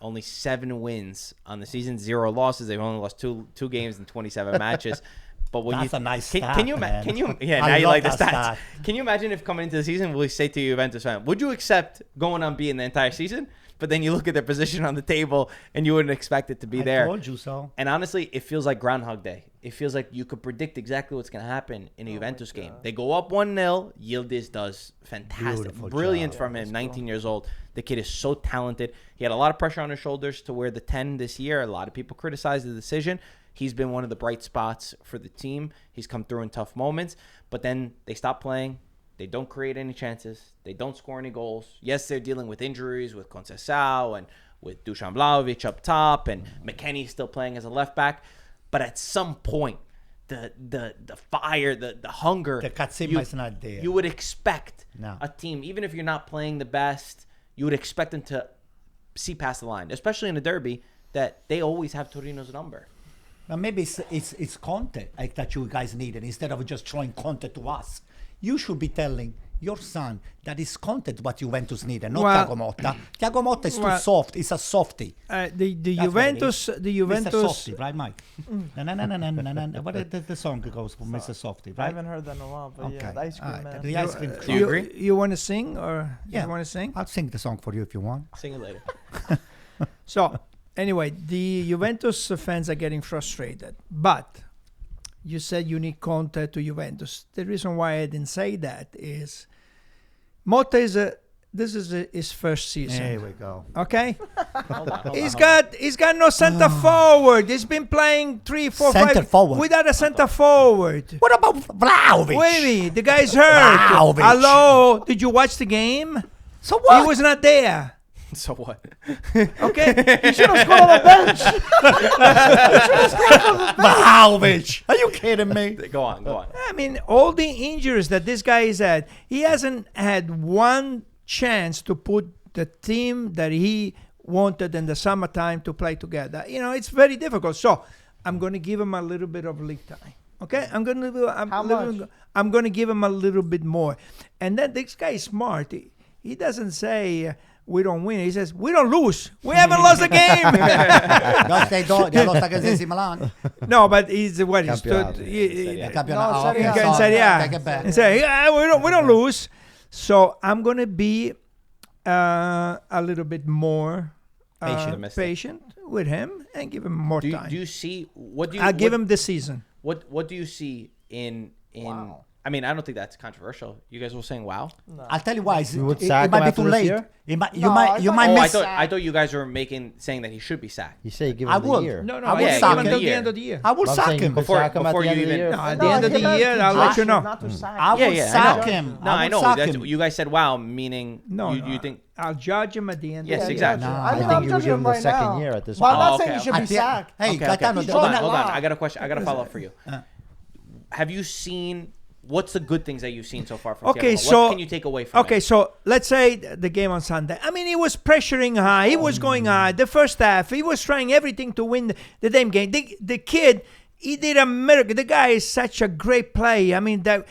Only 7 wins on the season, 0 losses. They've only lost two games in 27 matches. But when that's a nice stat, can you now you like the stats. Can you imagine if coming into the season we say to you, Juventus fan, would you accept going unbeaten the entire season? But then you look at their position on the table and you wouldn't expect it to be there. I told you so. And honestly, it feels like Groundhog Day. It feels like you could predict exactly what's going to happen in a Juventus game. They go up 1-0. Yildiz does fantastic. Brilliant from him, 19 years old. The kid is so talented. He had a lot of pressure on his shoulders to wear the 10 this year. A lot of people criticized the decision. He's been one of the bright spots for the team. He's come through in tough moments. But then they stop playing. They don't create any chances. They don't score any goals. Yes, they're dealing with injuries with Conceicao and with Dusan Vlahovic up top, and McKennie's still playing as a left back. But at some point, the fire, the hunger, the Katsima is not there. You would expect a team, even if you're not playing the best, you would expect them to see past the line, especially in a derby that they always have Torino's number. Now maybe it's Conte that you guys needed instead of just throwing Conte to us. You should be telling your son that it's Conte what Juventus needed, not Thiago Motta. Thiago Motta is too soft. He's a softie. The Juventus. Mr. Softie, right, Mike? No. What the song goes for Mr. Softie, right? I haven't heard that in a while, but yeah, the ice cream man. The ice cream. Do you agree? You want to sing or you want to sing? I'll sing the song for you if you want. Sing it later. So, anyway, the Juventus fans are getting frustrated, but you said you need Conte to Juventus. The reason why I didn't say that is Motta this is his first season. There we go. Okay? Hold on. He's got no center forward. He's been playing 3, 4, Center 5 forward. without a center forward. What about Vlahovic? Wait a minute, the guy's hurt. Vlahovic. Hello? Did you watch the game? So what? He was not there. So what? Okay? You should have scored on the bench. Vlahovic. Are you kidding me? Go on. I mean, all the injuries that this guy has had, he hasn't had one chance to put the team that he wanted in the summertime to play together. You know, it's very difficult. So I'm going to give him a little bit of league time. Okay? I'm going to give him a little bit more. And then this guy is smart. He doesn't say, we don't win. He says, we don't lose. We haven't lost a game. They lost against AC Milan. No, but he's what he Campionato. stood. Campionato. Serie A. In Serie A. Take it back. And say, we don't lose. So I'm gonna be a little bit more patient with him and give him more time. Do you see what do you? I'll give him this season. What do you see in? Wow. I mean, I don't think that's controversial. You guys were saying wow. No. I'll tell you why. You would It sack might him be after too this late. year? You might I miss. I thought you guys were saying that he should be sacked. You say give him I the would. year. No, I would yeah, sack give him him. till the end of the year. I will I'm sack saying you him. could sack him at before the end you of the even- year. No, at the end of the he meant year, to I'll let you judge know. him, not to sack I him. will I sack know. him. No, I will know. sack That's, him. you guys said wow, meaning No, you think. I'll judge him at the end. Yes, of the exactly. Year. No, I I mean, think I'm you would judging give him him the right second now. year at this But I'm point. not Oh, saying okay, he should okay. be sacked. Hey, Okay, Gaetano, okay. the Hold one on. lie. I got a question. I got a follow up for you. Have you seen? What's the good things that you've seen so far from Okay, Thiago? so What can you take away from okay, it? so let's say the game on Sunday. I mean, he was pressuring high. He was going high. The first half, he was trying everything to win the damn game. The kid, he did a miracle. The guy is such a great play. I mean, that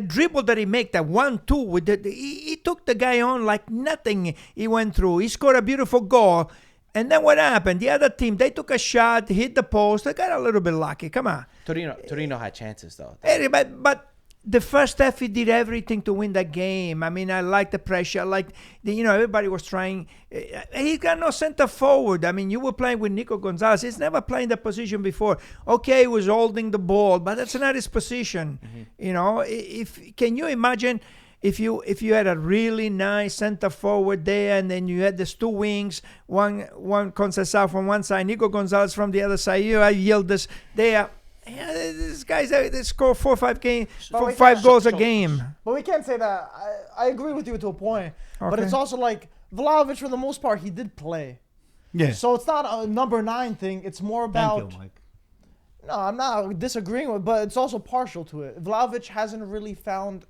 dribble that he made, that 1-2 with he took the guy on like nothing. He went through. He scored a beautiful goal. And then what happened? The other team, they took a shot, hit the post. They got a little bit lucky. Come on. Torino had chances though. But the first half, he did everything to win that game. I mean, I like the pressure. I like, everybody was trying. He's got no center forward. I mean, you were playing with Nico Gonzalez. He's never played that position before. Okay, he was holding the ball, but that's not his position. Mm-hmm. Can you imagine if you had a really nice center forward there, and then you had these two wings, one Conceicao from one side, Nico Gonzalez from the other side. You have Yildiz there. Yeah, these guys, they score 4 or 5 games, But 5 goals a game. But we can't say that. I agree with you to a point. But Okay. it's also like Vlahovic, for the most part, he did play. Yeah. So it's not a number 9 thing. It's more about. Thank you, Mike. No, I'm not disagreeing with, but it's also partial to it. Vlahovic hasn't really found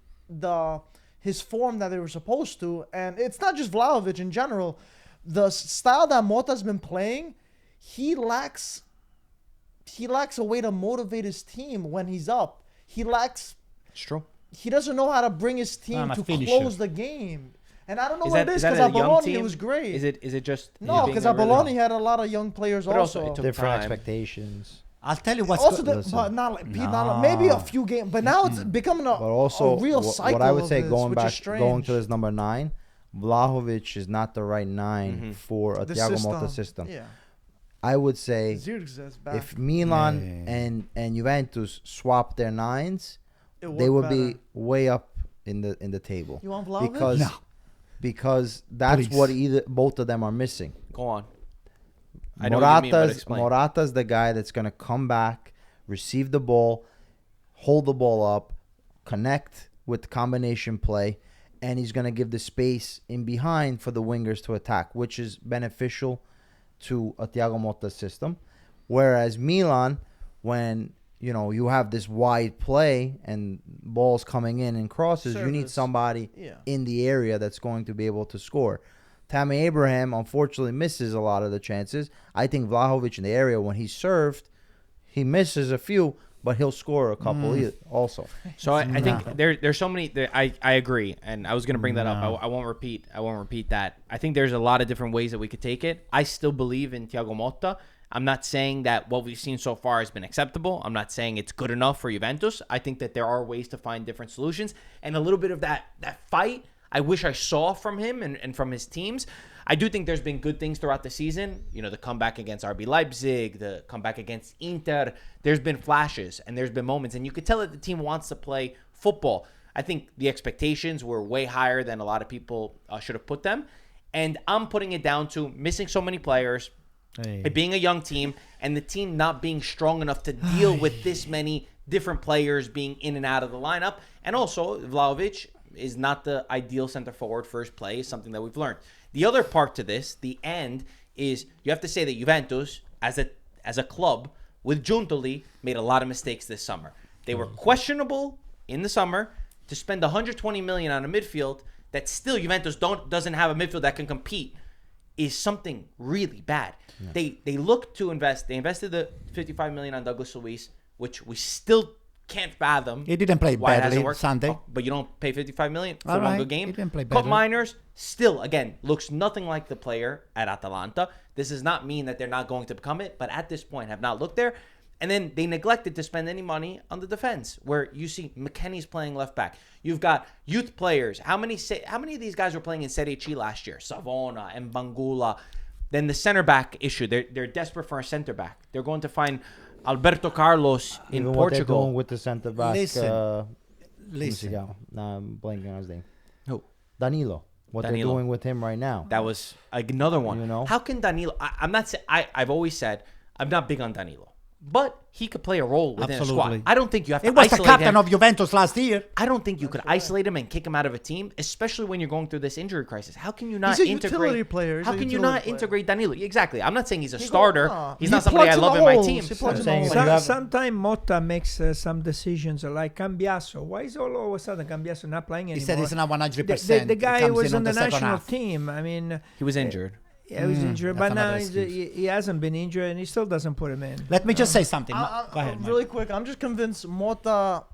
his form that they were supposed to, and it's not just Vlahovic in general. The style that Motta's been playing, he lacks a way to motivate his team when he's up. It's true. He doesn't know how to bring his team I'm a to finisher. close the game. And I don't know Is what that- it is is that because a young Bologna team? was great. Is it just No, being because a really- Bologna had a lot of young players But also also. it took Different time. expectations. I'll tell you what's Also, good. but not like Pete, not like, maybe a few games, but now it's becoming a, But also, a real cycle. what I would of say, this, going which back, is strange. going to his number 9, Vlahovic is not the right 9 for a The Thiago Motta system. Yeah, I would say Zirkzee is back. if Milan and Juventus swap their 9s, It they worked would be better. way up in the table. You want Vlahovic? Because No. because that's Please. what both of them are missing. Go on. I know what you mean, but explain. Morata's the guy that's going to come back, receive the ball, hold the ball up, connect with combination play, and he's going to give the space in behind for the wingers to attack, which is beneficial to a Thiago Motta system. Whereas Milan, when you have this wide play and balls coming in and crosses, you need Service. somebody Yeah. in the area that's going to be able to score. Tammy Abraham, unfortunately, misses a lot of the chances. I think Vlahovic in the area, when he's served, he misses a few, but he'll score a couple also. So I think there's so many. I agree, and I was going to bring that up. I won't repeat that. I think there's a lot of different ways that we could take it. I still believe in Thiago Motta. I'm not saying that what we've seen so far has been acceptable. I'm not saying it's good enough for Juventus. I think that there are ways to find different solutions, and a little bit of that fight I wish I saw from him and from his teams. I do think there's been good things throughout the season. The comeback against RB Leipzig, the comeback against Inter. There's been flashes and there's been moments, and you could tell that the team wants to play football. I think the expectations were way higher than a lot of people should have put them. And I'm putting it down to missing so many players, it being a young team, and the team not being strong enough to deal with this many different players being in and out of the lineup. And also, Vlahovic is not the ideal center forward for his play, is something that we've learned. The other part to this, the end, is you have to say that Juventus, as a club, with Giuntoli, made a lot of mistakes this summer. They were questionable in the summer. To spend 120 million on a midfield that still Juventus doesn't have a midfield that can compete is something really bad. Yeah. They look to invest. They invested the 55 million on Douglas Luiz, which we still can't fathom. He didn't play why it hasn't badly worked. Sunday. Oh, but you don't pay $55 million for All one right. good game. He didn't play Cup badly. Miners still, again, looks nothing like the player at Atalanta. This does not mean that they're not going to become it, but at this point have not looked there. And then they neglected to spend any money on the defense, where you see McKennie's playing left back. You've got youth players. How many of these guys were playing in Serie A last year? Savona and Bangula. Then the center back issue. They're desperate for a center back. They're going to find Alberto Carlos in Even Portugal. what they're doing with the center back. Listen. Nah, I'm blanking on his name. Who? Danilo. What they're doing with him right now. That was another one. You know? How can Danilo? I'm not. I've always said I'm not big on Danilo, but he could play a role within a Absolutely. squad. I don't think you have to He was the isolate captain him. of Juventus last year. I don't think you could isolate him and kick him out of a team, especially when you're going through this injury crisis. How can you not He's a integrate? utility player. He's How a can you utility not player. integrate Danilo? Exactly. I'm not saying he's a starter. He's He not somebody I plugs in love the in my holes. team. He plugs in saying the if holes. you have- Sometimes Motta makes some decisions like Cambiaso. Why is all of a sudden Cambiaso not playing anymore? He said he's not 100%. The guy Comes was in on the second national half. team. I mean, He was injured. yeah, he was injured, that's but now another excuse. he hasn't been injured, and he still doesn't put him in. Let me just say something. Go ahead. Mike. Really quick, I'm just convinced Motta.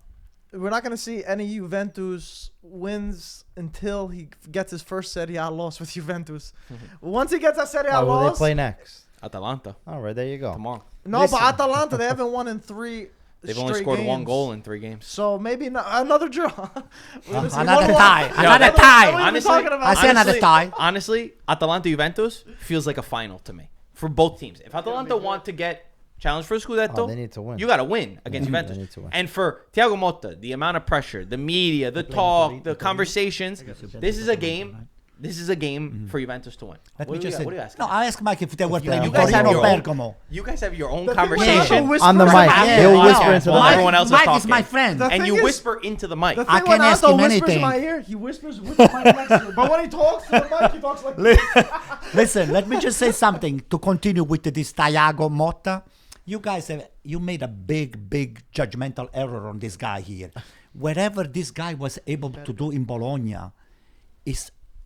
We're not going to see any Juventus wins until he gets his first Serie A loss with Juventus. Once he gets a Serie A Who will they loss, play next? Atalanta All right, there you go. tomorrow. no, Listen. but Atalanta they haven't won in 3. They've only straight scored one games. goal in 3 games. So maybe another draw. We're gonna see Another one tie. more. Another What tie. are we Honestly, talking about? I say another tie. Honestly, Atalanta Juventus feels like a final to me for both teams. If Atalanta want to get challenged for a Scudetto, Oh, they need to win. You got to win against Yeah, Juventus. they need to win. And for Thiago Motta, the amount of pressure, the media, the talk, the conversations, this is a game. This is a game for Juventus to win. Let What me do you just got? say. What do you ask? No, I asked Mike if they were playing you guys have Torino your own- Bergamo. You guys have your own The thing was, conversation. Alto On the whispers mic. about Yeah, He'll yeah, whisper yeah. into the While mic. everyone else is Mike is talking. my friend. The And thing you is- whisper into the mic. The I thing when can ask Alto him whispers anything. in my ear, he whispers with the mic next to him. But when he talks to the mic, he talks like this. Listen, let me just say something to continue with this Thiago Motta. You guys you made a big judgmental error on this guy here. Whatever this guy was able to do in Bologna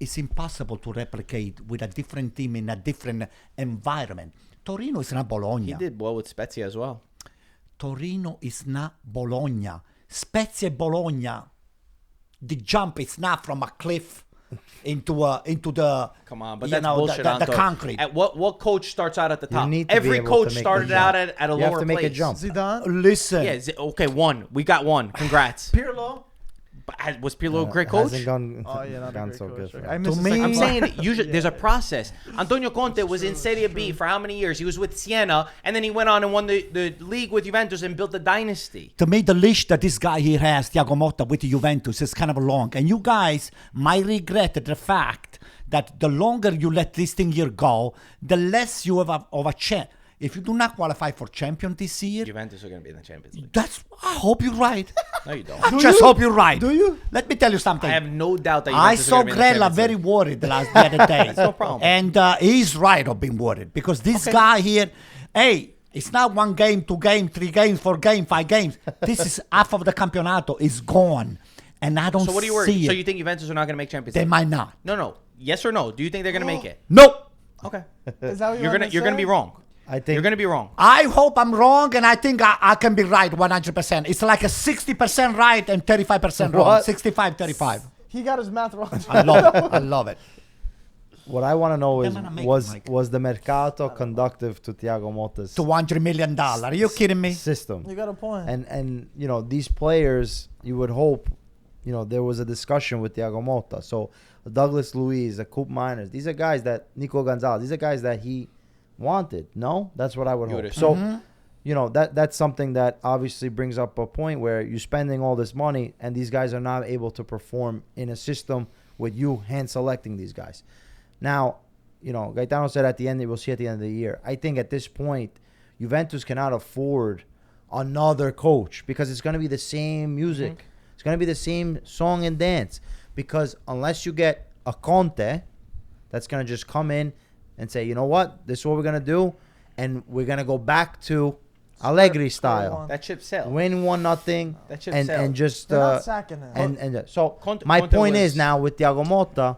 is impossible to replicate with a different team in a different environment. Torino is not Bologna. He did well with Spezia as well. Torino is not Bologna. Spezia Bologna. The jump is not from a cliff into the Come on, but you that's know, bullshit. the Anto. concrete. At what coach starts out at the You top? need to be Every able to coach make started the out jump. at a You lower have to make a place. jump. Zidane, Listen, Yeah, okay, one. We got one. Congrats. Pirlo. But was Pirlo a great coach? Hasn't gone, Oh yeah, not a gone great so coach. good. I To missed the me- second I'm part. saying usually there's a process. Antonio Conte was in Serie B for how many years? He was with Siena, and then he went on and won the league with Juventus and built a dynasty. to me, the leash that this guy here has, Thiago Motta, with Juventus is kind of long. And you guys might regret the fact that the longer you let this thing here go, the less you have of a chance. If you do not qualify for champion this year, Juventus are going to be in the Champions League. I hope you're right. No, you don't. I just hope you're right. Do you? Let me tell you something. I have no doubt that I Juventus saw are going to be in the Grella Champions very League. worried the other day. no problem. And he's right of being worried because this guy here, hey, it's not 1 game, 2 games, 3 games, 4 games, 5 games. This is half of the campeonato is gone. And I don't So what are you see worried? it. So you think Juventus are not going to make Champions They League? might not. No. Yes or no? Do you think they're going to make it? No. Okay. Is that what You're gonna be wrong. I think You're going to be wrong. I hope I'm wrong, and I think I can be right 100%. It's like a 60% right and 35% wrong. What? 65-35. He got his math wrong. I love it. I love it. what I want to know is I'm gonna make it, was Mike. was the mercato conductive to Thiago Motta's $200 million. Are you kidding me? system? You got a point. And you know, these players, you would hope, you know, there was a discussion with Thiago Motta. So Douglas Luiz, the Coop Miners, these are guys that Nico Gonzalez, these are guys that he wanted. No, that's what I would You hope. would So Mm-hmm. you know, that's something that obviously brings up a point where you're spending all this money and these guys are not able to perform in a system with you hand selecting these guys. Now, you know, Gaetano said at the end, we'll see at the end of the year. I think at this point, Juventus cannot afford another coach because it's going to be the same music. Mm-hmm. It's going to be the same song and dance because unless you get a Conte that's going to just come in and say, you know what, this is what we're going to do, and we're going to go back to Allegri style. That ship sailed. Win 1-0 That ship and sailed. just They're not sacking him. and so Conte- my Conte point was- is now with Thiago Motta,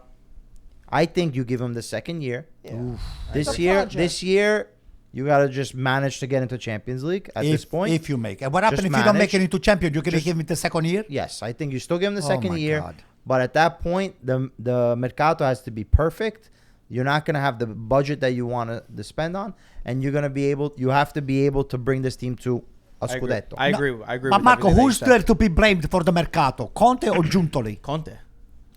I think you give him the second year. Yeah. This It's a year, project. this year, You got to just manage to get into Champions League at this point. If you make it. What happens if you don't make it into Champions? You're going to give him the second year? Yes, I think you still give him the second year. God. But at that point, the Mercato has to be perfect. You're not going to have the budget that you want to spend on. And you're going to be able, you have to be able to bring this team to a Scudetto. I agree. But Marco, who's there to be blamed for the Mercato? Conte or Giuntoli? Conte.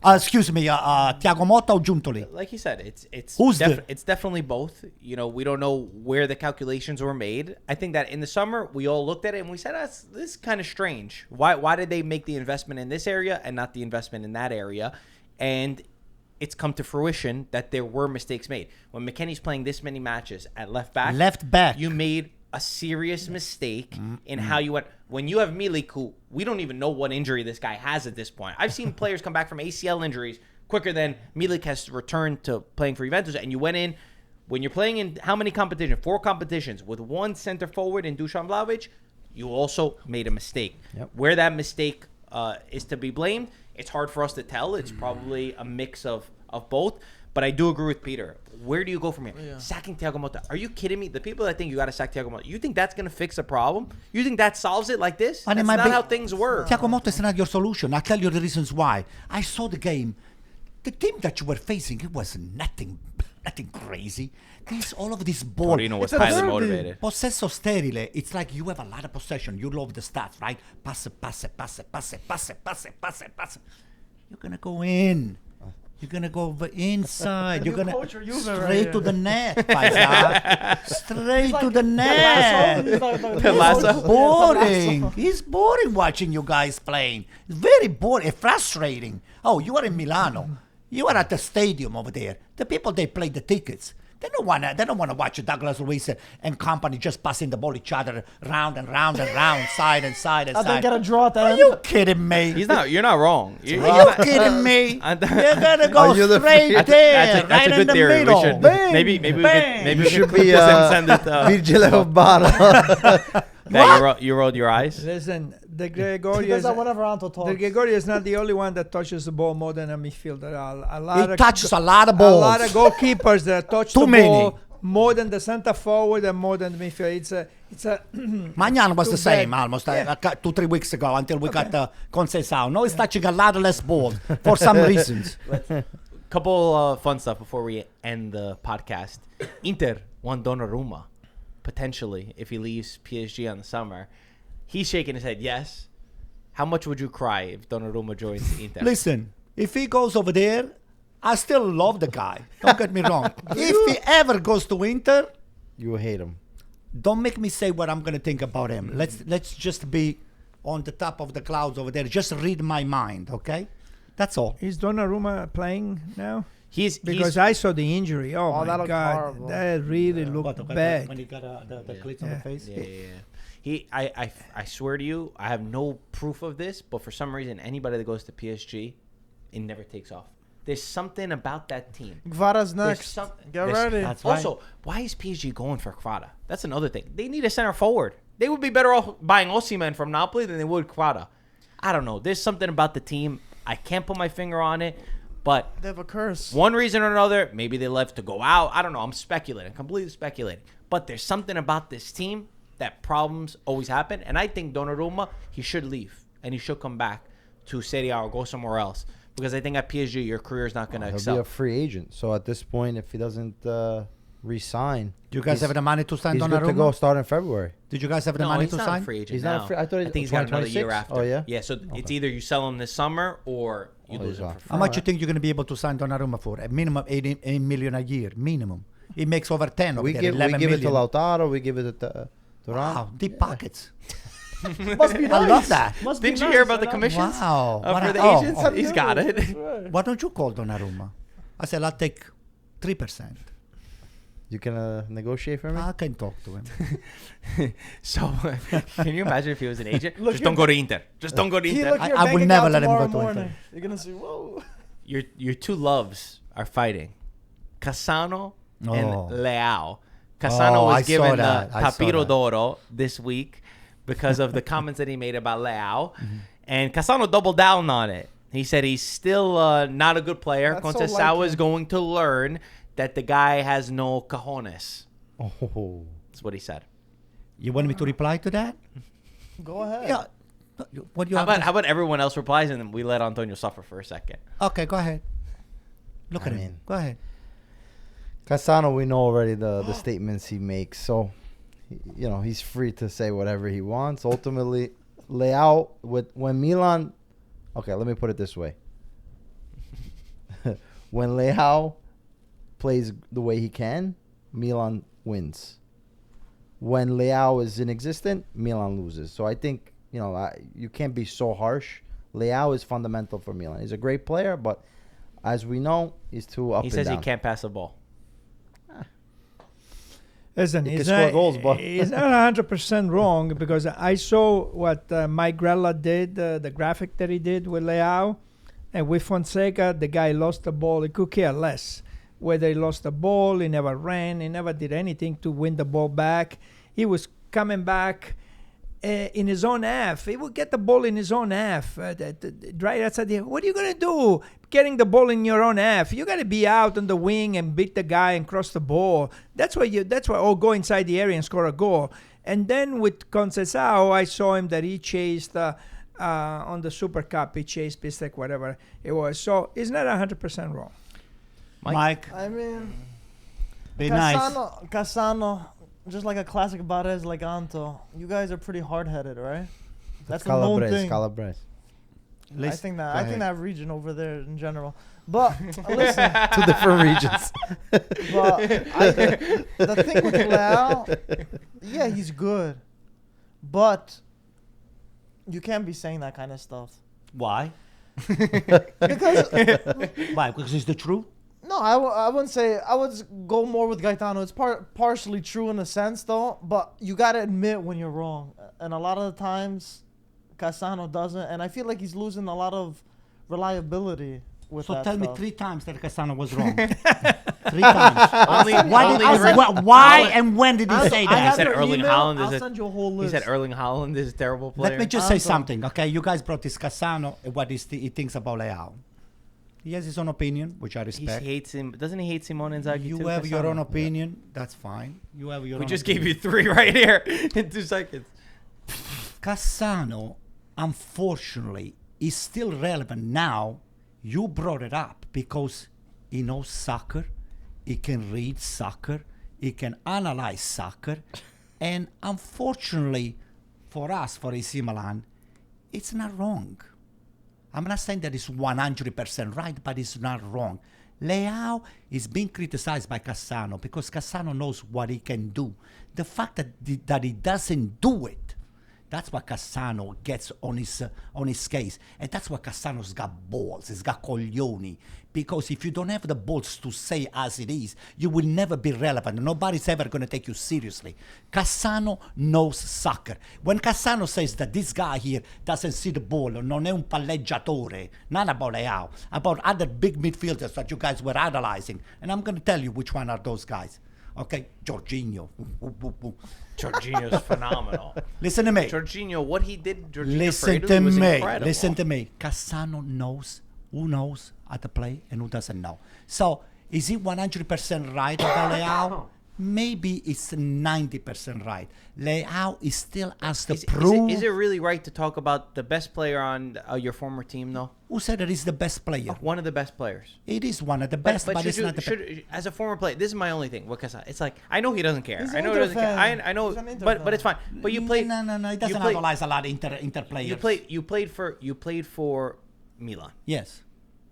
Excuse me, Thiago Motta or Giuntoli? Like you said, it's definitely both. You know, we don't know where the calculations were made. I think that in the summer we all looked at it and we said, this is kind of strange. Why did they make the investment in this area and not the investment in that area? And it's come to fruition that there were mistakes made. When McKennie's playing this many matches at left back, you made a serious mistake in how you went. When you have Milik, who we don't even know what injury this guy has at this point. I've seen players come back from ACL injuries quicker than Milik has returned to playing for Juventus. And you went in, when you're playing in how many competitions? 4 competitions with one center forward in Dusan Vlahovic, you also made a mistake. Yep. Where that mistake is to be blamed, it's hard for us to tell. It's probably a mix of both. But I do agree with Peter. Where do you go from here? Yeah. Sacking Thiago Motta. Are you kidding me? The people that think you got to sack Thiago Motta, you think that's going to fix a problem? You think that solves it like this? That's not how things work. Thiago Motta is not your solution. I'll tell you the reasons why. I saw the game. The team that you were facing, it was nothing crazy. There's all of this ball. Torino was highly motivated. Possesso sterile. It's like you have a lot of possession. You love the stats, right? Pass. You're going to go in. You're going to go over inside. You're going to straight to the net. Straight to the net. It's boring. It's boring watching you guys playing. It's very boring. It's frustrating. Oh, you are in Milano. You are at the stadium over there. The people, they play the tickets. They don't want to watch Douglas Luiz and company just passing the ball each other round and round and round, side and side and I side. think get a draw at the end. Are you kidding me? You're not wrong. Are you kidding me? You're gonna go straight there, right in the middle. Maybe we should be send it. Virgilio Barra. You rolled your eyes. Listen, the He Gregorio does is that whenever Anto talks. the Gregorio is not the only one that touches the ball more than a midfielder. He touches a lot of balls. A lot of goalkeepers that touch Too the many. ball more than the center forward and more than the midfield. It's a Magnan was the same almost 2-3 weeks ago until we got the Conceicao. No, he's touching a lot less balls for some reasons. Couple fun stuff before we end the podcast. Inter won Donnarumma, potentially, if he leaves PSG on the summer. He's shaking his head, yes. How much would you cry if Donnarumma joins Inter? Listen, if he goes over there, I still love the guy. Don't get me wrong. If he ever goes to Inter, You will hate him. don't make me say what I'm going to think about him. Let's just be on the top of the clouds over there. Just read my mind, okay? That's all. Is Donnarumma playing now? Because I saw the injury. Oh, that my looked God. horrible. That really looked bad. When he got the cleats on the face? I swear to you, I have no proof of this, but for some reason, anybody that goes to PSG, it never takes off. There's something about that team. Kvara's next. Get ready. That's right. Also, why is PSG going for Kvara? That's another thing. They need a center forward. They would be better off buying Osimhen from Napoli than they would Kvara. I don't know. There's something about the team. I can't put my finger on it, but They have a curse. one reason or another, maybe they left to go out. I don't know. I'm speculating, completely speculating. But there's something about this team that problems always happen. And I think Donnarumma, he should leave. And he should come back to Serie A or go somewhere else. Because I think at PSG, your career is not going to excel. He'll be a free agent. So at this point, if he doesn't re-sign, Do you guys have the money to sign he's good to go Donnarumma? start in February. Did you guys have the No, money he's to not sign? a free agent He's now. not free. I thought think he's got another year 2026? after. Oh, yeah? Yeah, so it's either you sell him this summer or you lose him for free. How much you think you're going to be able to sign Donnarumma for? A minimum 8 million a year, minimum. He makes over 10 over We there, give 11 it to million. Lautaro. We give it to Duran. Wow, deep pockets. Must be nice. I love that. Must be Didn't you nice, hear about the know? commissions Wow. for the Oh, agents? oh. He's got it. Why don't you call Donnarumma? I said, I'll take 3%. You can negotiate for me? I can talk to him. So, can you imagine if he was an agent? Look, Just don't go to Inter. Just don't go to He Inter. look your I bank would never account let him go tomorrow to Inter. morning. You're gonna see, whoa. Your two loves are fighting. Cassano Oh. and Leao. Cassano I was given saw that. the I saw Tapiro that. d'Oro this week because of the comments that he made about Leao. And Cassano doubled down on it. He said he's still not a good player. That's so Conceicao like is him. going to learn that the guy has no cojones. Oh. That's what he said. You want me to reply to that? Go ahead. Yeah. What do you How have about, how about everyone else replies and then we let Antonio suffer for a second? Okay, go ahead. Look I at him. mean- Go ahead. Cassano, we know already the statements he makes, so he's free to say whatever he wants. Ultimately, Leao when Milan. Okay, let me put it this way. When Leao plays the way he can, Milan wins. When Leao is inexistent, Milan loses. So I think you can't be so harsh. Leao is fundamental for Milan. He's a great player, but as we know, he's too up He and says down. he can't pass the ball. Listen, He he's can score not, goals, but- he's not 100% wrong because I saw what Mike Grella did, the graphic that he did with Leao. And with Fonseca, the guy lost the ball. He could care less whether he lost the ball. He never ran. He never did anything to win the ball back. He was coming back in his own half. He would get the ball in his own half. Right outside the. What are you going to do getting the ball in your own half? You got to be out on the wing and beat the guy and cross the ball. That's why go inside the area and score a goal. And then with Conceicao, I saw him that he chased on the Super Cup. He chased Pistek, whatever it was. So he's not 100% wrong. Mike, I mean, be nice. Cassano, just like a classic Barres like Anto. You guys are pretty hard-headed, right? That's the known Calabrese, thing. Calabrese. I think that region over there in general. But listen, Two different regions. but the thing with Leao, yeah, he's good, but you can't be saying that kind of stuff. Why? Because Why? Because it's the truth. no, I wouldn't say. I would go more with Gaetano. It's partially true in a sense, though. But you gotta admit when you're wrong, and a lot of the times, Cassano doesn't. And I feel like he's losing a lot of reliability with So that tell me stuff. 3 times that Cassano was wrong. 3 times. Only Why and when did he say He I that? have said your Erling email. Haaland is I'll a- send you a whole He list. said Erling Haaland is a terrible player. Let me just say Anto. something, okay? You guys brought this Cassano and what he thinks about Leao. He has his own opinion, which I He respect. hates him. Doesn't he hate Simone Inzaghi You too, have your Cassano? own opinion. That's fine. You have your We own just opinion. gave you 3 right here in 2 seconds. Cassano, unfortunately, is still relevant now. You brought it up because he knows soccer, he can read soccer, he can analyze soccer, and unfortunately for us, for AC Milan, it's not wrong. I'm not saying that it's 100% right, but it's not wrong. Leao is being criticized by Cassano because Cassano knows what he can do. The fact that he doesn't do it, that's what Cassano gets on his case. And that's why Cassano's got balls, he's got coglioni. Because if you don't have the balls to say as it is, you will never be relevant. Nobody's ever going to take you seriously. Cassano knows soccer. When Cassano says that this guy here doesn't see the ball, non è un palleggiatore, not about Leao, about other big midfielders that you guys were analyzing. And I'm going to tell you which one are those guys. Okay, Jorginho. Jorginho's phenomenal. Listen to me. Jorginho, what he did, Jorginho Listen for to Italy was me. incredible. Listen to me. Cassano knows who knows how to play and who doesn't know. So, is he 100% right about Leao? Maybe it's 90% right. Leao is still has to prove. Is it really right to talk about the best player on your former team, though? Who said that he's the best player? One of the best players. It is one of the best, but it's not the best. As a former player, this is my only thing. Because it's like I know he doesn't care. He's I an know he doesn't Inter care. fan. I know, He's an Inter but fan. it's fine. But you played. No. He doesn't analyze a lot of Inter players. You played for Milan. Yes.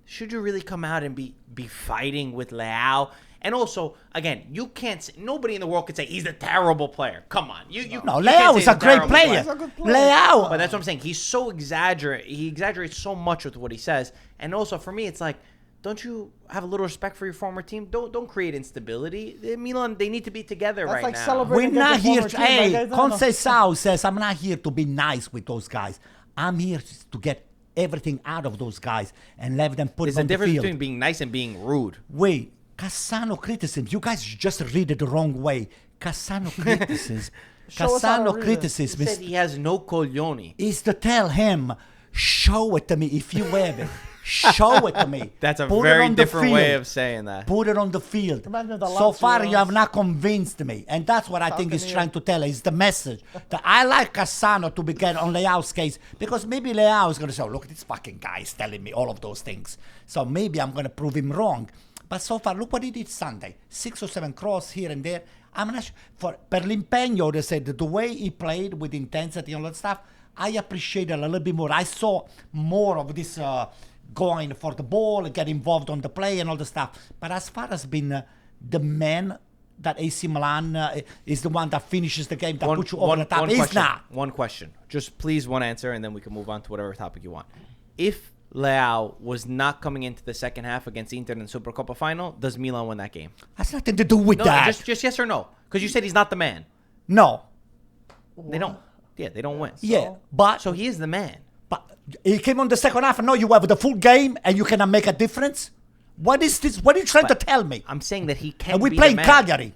Should you really come out and be fighting with Leao? And also, again, you can't. Nobody in the world could say he's a terrible player. Come on, you No, you can't Leao say is a great terrible player. He's a good player. Leao. But that's what I'm saying. He's so He exaggerates so much with what he says. And also, for me, it's like, don't you have a little respect for your former team? Don't create instability. Milan, they need to be together That's right like now. celebrating. We're not against your here. former team, Hey, like Gaetano. Conceicao says, I'm not here to be nice with those guys. I'm here to get everything out of those guys and let them put There's it a on the difference field. between being nice and being rude. Wait, Cassano criticism. You guys just read it the wrong way. Cassano criticism. Show us how to Cassano read it. He criticism said he has no coglioni. is to tell him, show it to me if you have it. Show it to me. That's a Put it very on the different way field. of saying that. Put it on the field. Reminds me of the So Lazio far, you ones. have not convinced me. And that's what I think he's Falconeer. trying to tell. Is the message. That I like Cassano to begin on Leao's case. Because maybe Leao is going to say, oh, look, this fucking guy is telling me all of those things. So maybe I'm going to prove him wrong. But so far, look what he did Sunday. 6 or 7 cross here and there. I'm not sure. For per l'impegno, they said that the way he played with intensity and all that stuff, I appreciate it a little bit more. I saw more of this going for the ball, get involved on the play and all the stuff. But as far as being the man that AC Milan is the one that finishes the game, that puts you over the top, he's not. One question. Just please one answer, and then we can move on to whatever topic you want. If Leao was not coming into the second half against Inter in the Supercoppa final, does Milan win that game? Has nothing to do with No, that. just yes or no. Because you said he's not the man. No. They don't. Yeah, they don't win. Yeah, but So he is the man. But he came on the second half and now you have the full game and you cannot make a difference? What is this? What are you trying to tell me? I'm saying that he can And we be play the man. Cagliari.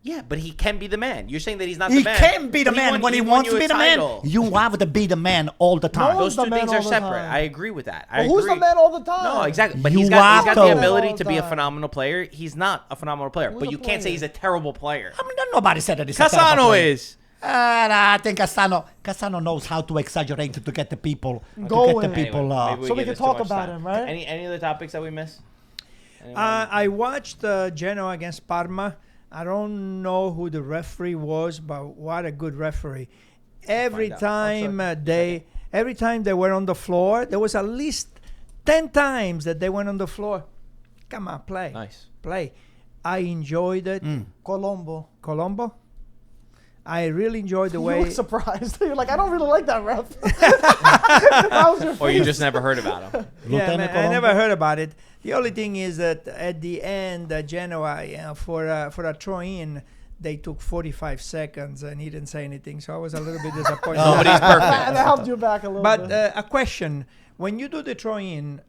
Yeah, but he can be the man. You're saying that he's not He the man. can be the But man when he won wants you to a be the man. title. You have to be the man all the time. No. Those the two man things all are the separate. time. I agree with that. But who's the man all the time? No, exactly. But You he's got have the to. ability to be a All the time. phenomenal player. He's not a phenomenal player. Who's But a you can't say player? he's a terrible player. I mean, nobody said that he's a terrible Cassano player. is. I think Cassano knows how to exaggerate to get the people. Going. To get the people. Anyway, maybe So we gave can this too talk much about time. him, right? Any other topics that we missed? I watched Genoa against Parma. I don't know who the referee was, but what a good referee! Every Find out. time they were on the floor, there was at least 10 times that they went on the floor. Come on, play. Nice. Play. I enjoyed it. Colombo. Colombo. I really enjoyed the You way. were surprised. You're like, I don't really like that ref. That was your Or you face. just never heard about him. Yeah, Lieutenant man, I Colombo? never heard about it. The only thing is that at the end, Genoa, for a throw-in, they took 45 seconds and he didn't say anything. So I was a little bit disappointed. Nobody's And perfect. that helped you back a little But bit. a question: when you do the throw-in,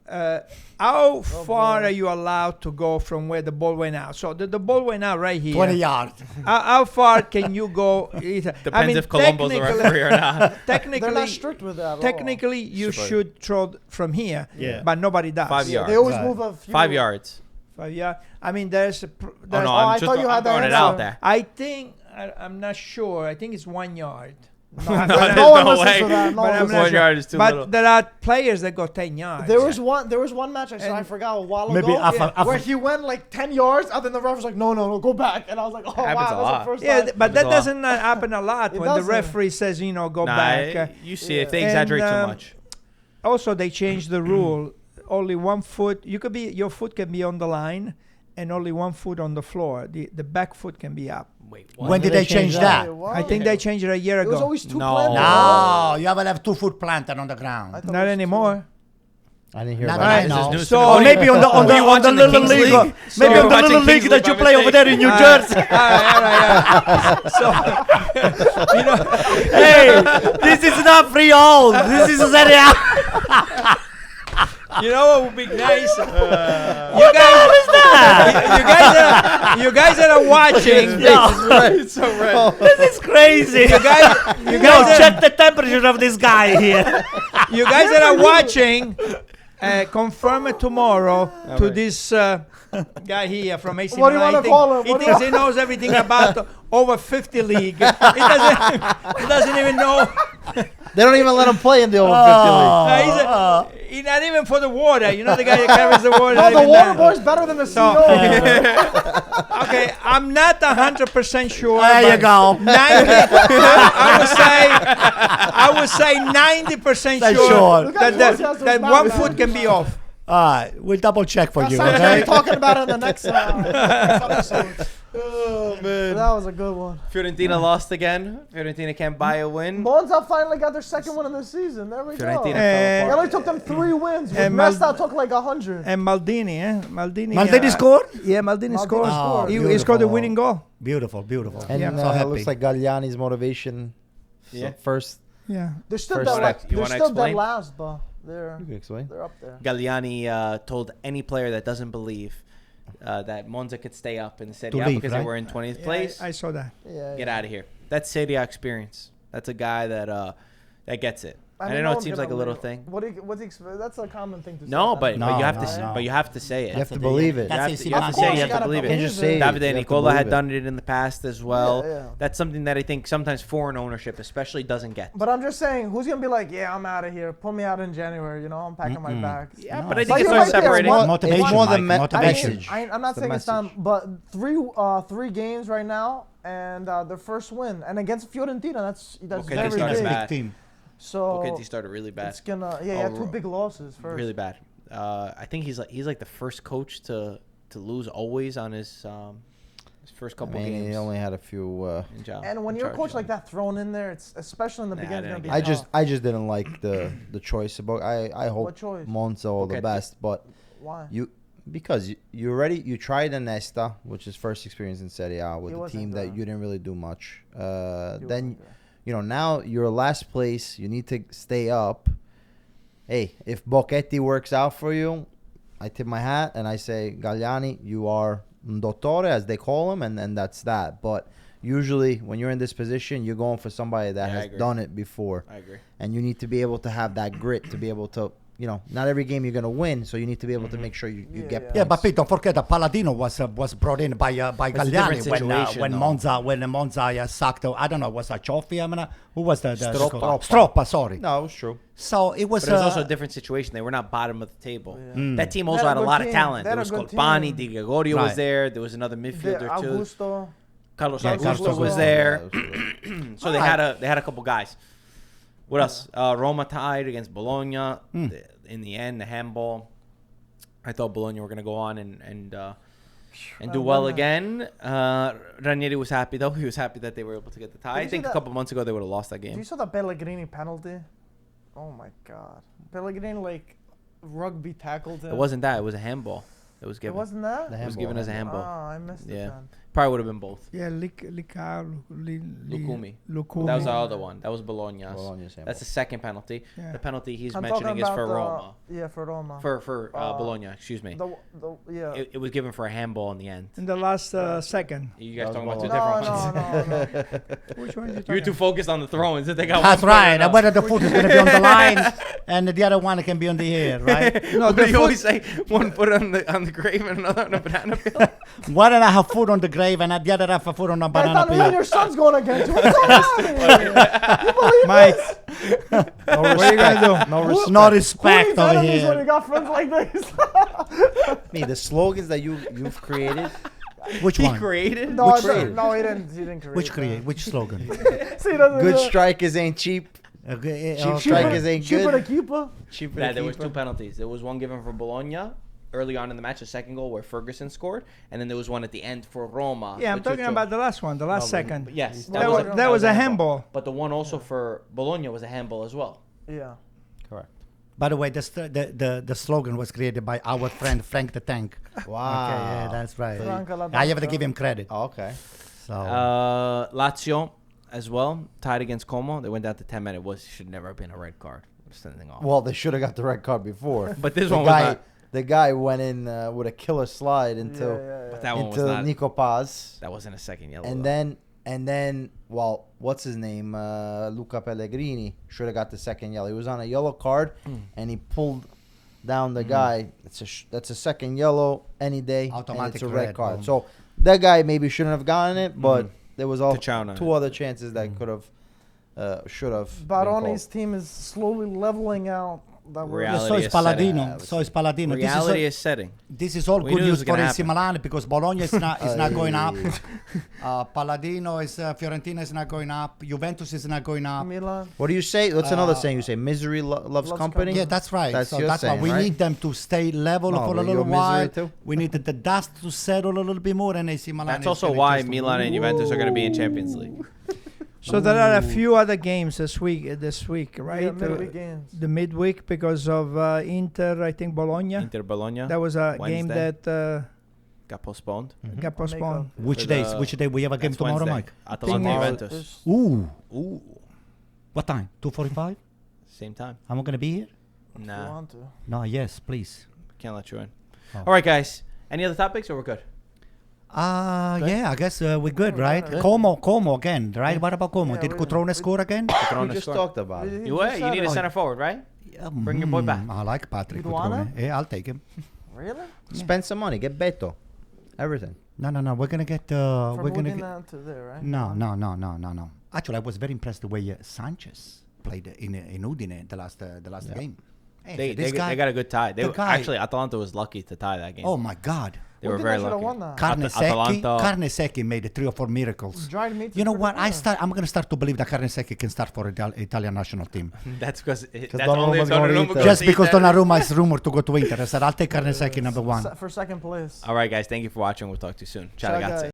how far boy. are you allowed to go from where the ball went out? So the ball went out right here. 20 yards. How far can you go? Depends if Colombo's the referee or not. Technically, They're not strict with that at all. technically, you Super. should throw from here. Yeah. But nobody does. 5 yards. They always Right. move a few. 5 yards. 5 yards. I mean, there's. Oh there's no, I I'm just thought you had that throwing it answer. out there. I think I'm not sure. I think it's 1 yard. No, No there's one no listens way. to that. No But one I'm listens. not 1 sure. yard is too But little. there are players that go 10 yards. There was one match I saw, I And- forgot a while Maybe ago, after- where he went like 10 yards, and then the ref was like, no, go back. And I was like, oh, wow, Happens a that's lot. the first Yeah, time. but that Happens a lot. doesn't happen a lot It when the doesn't. referee says, go Nah, back. you see if they And, exaggerate too much. Also, they changed the rule. Only 1 foot. Your foot can be on the line, and only 1 foot on the floor. The back foot can be up. Wait, When did they change that? Wait, what? I think they changed it a year It was ago. always two No. planted. No, you have to have 2 foot planted on the I ground. thought it Not was anymore. I didn't hear Not about that I that. know. This is So- news to me. Or maybe on the Were you watching the little Kings league. League? Maybe You on were the watching little league Kings that League you by play over mistake. there in New All Jersey. right. So, Hey, this is not freehold. This is Serie A. you know what would be nice? You guys that are watching. This It's so red. is crazy. You guys Yo, that- check the temperature of this guy here. You guys that are watching, confirm it tomorrow to this guy here from AC What do you Milan. wanna call him? He What do thinks you he knows everything about the over 50 league. He doesn't even know. They don't even let him play in the over 50 league. He's not even for the water. You know the guy that carries the water. No, not the even water that. boy's better than the So- CEO. Okay, I'm not 100% sure. There you but go. 90, I would say 90% That's sure sure. that 1 foot can be off. All right, we'll double check for you. We'll Okay? be talking about it in the next episode. Oh, man. That was a good one. Fiorentina lost again. Fiorentina can't buy a win. Monza finally got their second win of the season. There we go. Fiorentina Eh, fell It apart. only took them 3 wins. And Nesta took like 100. And Maldini, Maldini. Maldini scored? Yeah, Maldini scored. scored. He scored the Beautiful. winning goal. Beautiful, beautiful. And Yeah. So it happy. looks like Galliani's motivation. Yeah. First, Yeah. They're still First dead. step. You They're wanna still explain? dead last, but they're you can explain. they're up there. Galliani told any player that doesn't believe that Monza could stay up in the Serie To A leave, because right? they were in 20th Yeah, place. I saw that. Yeah. Get out of here. That's Serie A experience. That's a guy that that gets it. I know it seems like a little thing. What's that's a common thing to say. No, but No, you have no, to. no. But you have to say it. You have to believe it. You have That's to, you have to say it. You have to believe You can't it. just say it. Davide You have to Nicola had believe it. done it in the past as well. Yeah. That's something that I think sometimes foreign ownership, especially, doesn't get. But I'm just saying, who's gonna be like, yeah, I'm out of here. Pull me out in January. You know, I'm packing my bags. Yeah, No. but I But think it's you're all right there. separated. One- Motivation, It's more the Mike, motivation. message. I'm not It's the saying it's time, message. but three games right now, and their first win, and against Fiorentina, that's Okay, very they started big. bad. Big team. So Conte started really bad. it's gonna, he had Oh, two big losses first. Really bad. I think he's like the first coach to lose always on his first couple games. He only had a few. And when you're a coach like that thrown in there, it's especially in the beginning, I it's didn't gonna be get I tough. just didn't like the choice about. I hope What choice? Monza all the Okay. best, but Why? because you tried Nesta, which is first experience in Serie A with He a wasn't team that good. you didn't really do much. He Then wasn't good. now you're last place. You need to stay up. Hey, if Bocchetti works out for you, I tip my hat and I say, Galliani, you are un dottore, as they call him, and that's that. But usually when you're in this position, you're going for somebody that Yeah, I has agree. done it before. I agree. And you need to be able to have that grit to be able to, not every game you're going to win, so you need to be able to make sure you Yeah, get yeah. points. Yeah, but Pete, don't forget that Paladino was brought in by a Galliani different situation, when though. Monza sacked. I don't know, was that Cioffi? I mean, who was the Stroppa. Stroppa, sorry. No, it was true. So it was. But it was also a different situation. They were not bottom of the table. Yeah. That team They also had had a a good lot of team. talent. They There had was a good Colpani, team. Di Gregorio was Right. there. There was another midfielder too. Augusto. Carlos Yeah, Augusto Carlos was Augusto. there. Yeah, that was true. So they had a couple guys. What else? Roma tied against Bologna in the end. The handball. I thought Bologna were going to go on and do well again. Ranieri was happy though. He was happy that they were able to get the tie. Did I you think see a that- couple months ago they would have lost that You game. saw the Pellegrini penalty? Oh my god. Pellegrini rugby tackled him. It wasn't that. It was a handball. It was It given. wasn't that? The It was handball, given as a handball. handball. Oh, I missed it Yeah. then. Probably would have been both. Yeah, Lucumi. That was the other one. That was Bologna's. Bologna's handball. That's the second penalty. Yeah. The penalty he's I'm mentioning talking is about for the- Roma. Yeah, for Roma. For Bologna, excuse me. Yeah. It was given for a handball in the end. In the last second. You guys That talking was about two no, different ones. no. Which one are you You're talking too focused on the throw-ins. They got That's one player right. enough. Whether the foot is going to be on the line and the other one can be on the air, right? No, What the do you foot- always say? One foot on the grave and another on a banana peel. One and a half foot on the grave and the other half a foot on a I banana thought peel. your son's going against you. What's going on here? You believe Mike, this? what are you going to do? No respect. No Who respect needs over enemies when you here. got friends like this? Me, the slogans that you've created. Which He one? created. No, Which no, created? no, he didn't create Which that. create? Which slogan? See, he doesn't Good do it. strikers ain't cheap. Okay, Cheap okay. strikers ain't Cheaper to good. keep her. Cheaper Yeah, to there was keep two her. penalties. There was one given for Bologna early on in the match, the second goal where Ferguson scored, and then there was one at the end for Roma. Yeah, I'm the 2-2. talking about the last one, the last second. Yes, That was a handball. But the one also for Bologna was a handball as well. Yeah. Correct. By the way, the slogan was created by our friend Frank the Tank. Wow. Okay, yeah, that's right. Franca La I have to Danza. give him credit. Oh, okay. So Lazio as well tied against Como. They went down to 10 men. It should never have been a red card. Sending off. Well, they should have got the red card before. But this the one was guy, not. the guy went in with a killer slide into But that one was into not. Nico Paz, That wasn't a second yellow. and though. then well, what's his name? Luca Pellegrini should have got the second yellow. He was on a yellow card, and he pulled down the guy. That's a second yellow any day. and Automatic it's a red red, card. boom. So that guy maybe shouldn't have gotten it, but there was also Tachana. two other chances that could have, should have. been called. Baroni's team is slowly leveling out. That we're- yeah, Reality so is is setting. Paladino. So is Paladino. Reality is setting. This is all We good knew this news was for gonna AC happen. Milan because Bologna is not going up. Ay. Paladino is Fiorentina is not going up. Juventus is not going up. Milan. What do you say? What's another saying? You say misery loves Loves company. company. Yeah, that's right. That's so your that's why saying, we right? need them to stay level No, for a but little your misery while. too? We need the dust to settle a little bit more, and AC Milan. That's is also gonna why just- Milan and Juventus are going to be in Champions League. So there are a few other games this week, right? Yeah, midweek games. The midweek because of Inter, I think Bologna. Inter Bologna That was a game Wednesday. that got postponed. got postponed. Which For days? the- Which day we have a game That's tomorrow, Wednesday. Mike? Atalanta Tomorrow. Juventus. Ooh, Ooh, what time? 2:45. same time. Am I gonna be here? If you Nah, want to. No. Yes, please. can't let you in. Oh. All right, guys. Any other topics or we're good? Yeah, I guess we're good, right? Como again, right? What about Como? Did Cotrone score again? We just talked about it. You need a center forward, right? Bring your boy back. I like Patrick You'd want Cotrone. Yeah, I'll take him. Really? Spend some money. Get Beto. Everything. No. We're gonna get. From We're gonna Udine get. to there, right? No. Actually, I was very impressed the way Sanchez played in Udine the last game. Hey, They got a good tie. Actually, Atalanta was lucky to tie that game. Oh my God. They were very lucky. Won that. Carne Secchi made 3 or 4 miracles. Dried meat You know is what? pretty I'm gonna start to believe that Carne Secchi can start for Italian national team. That's because that's Donnarumma's only going to Donnarumma Inter. goes Just to because Inter. Donnarumma is rumored to go to Inter. I said I'll take Carne Secchi number 1. For second place. All right, guys. Thank you for watching. We'll talk to you soon. Ciao, Ciao, ragazzi. guys.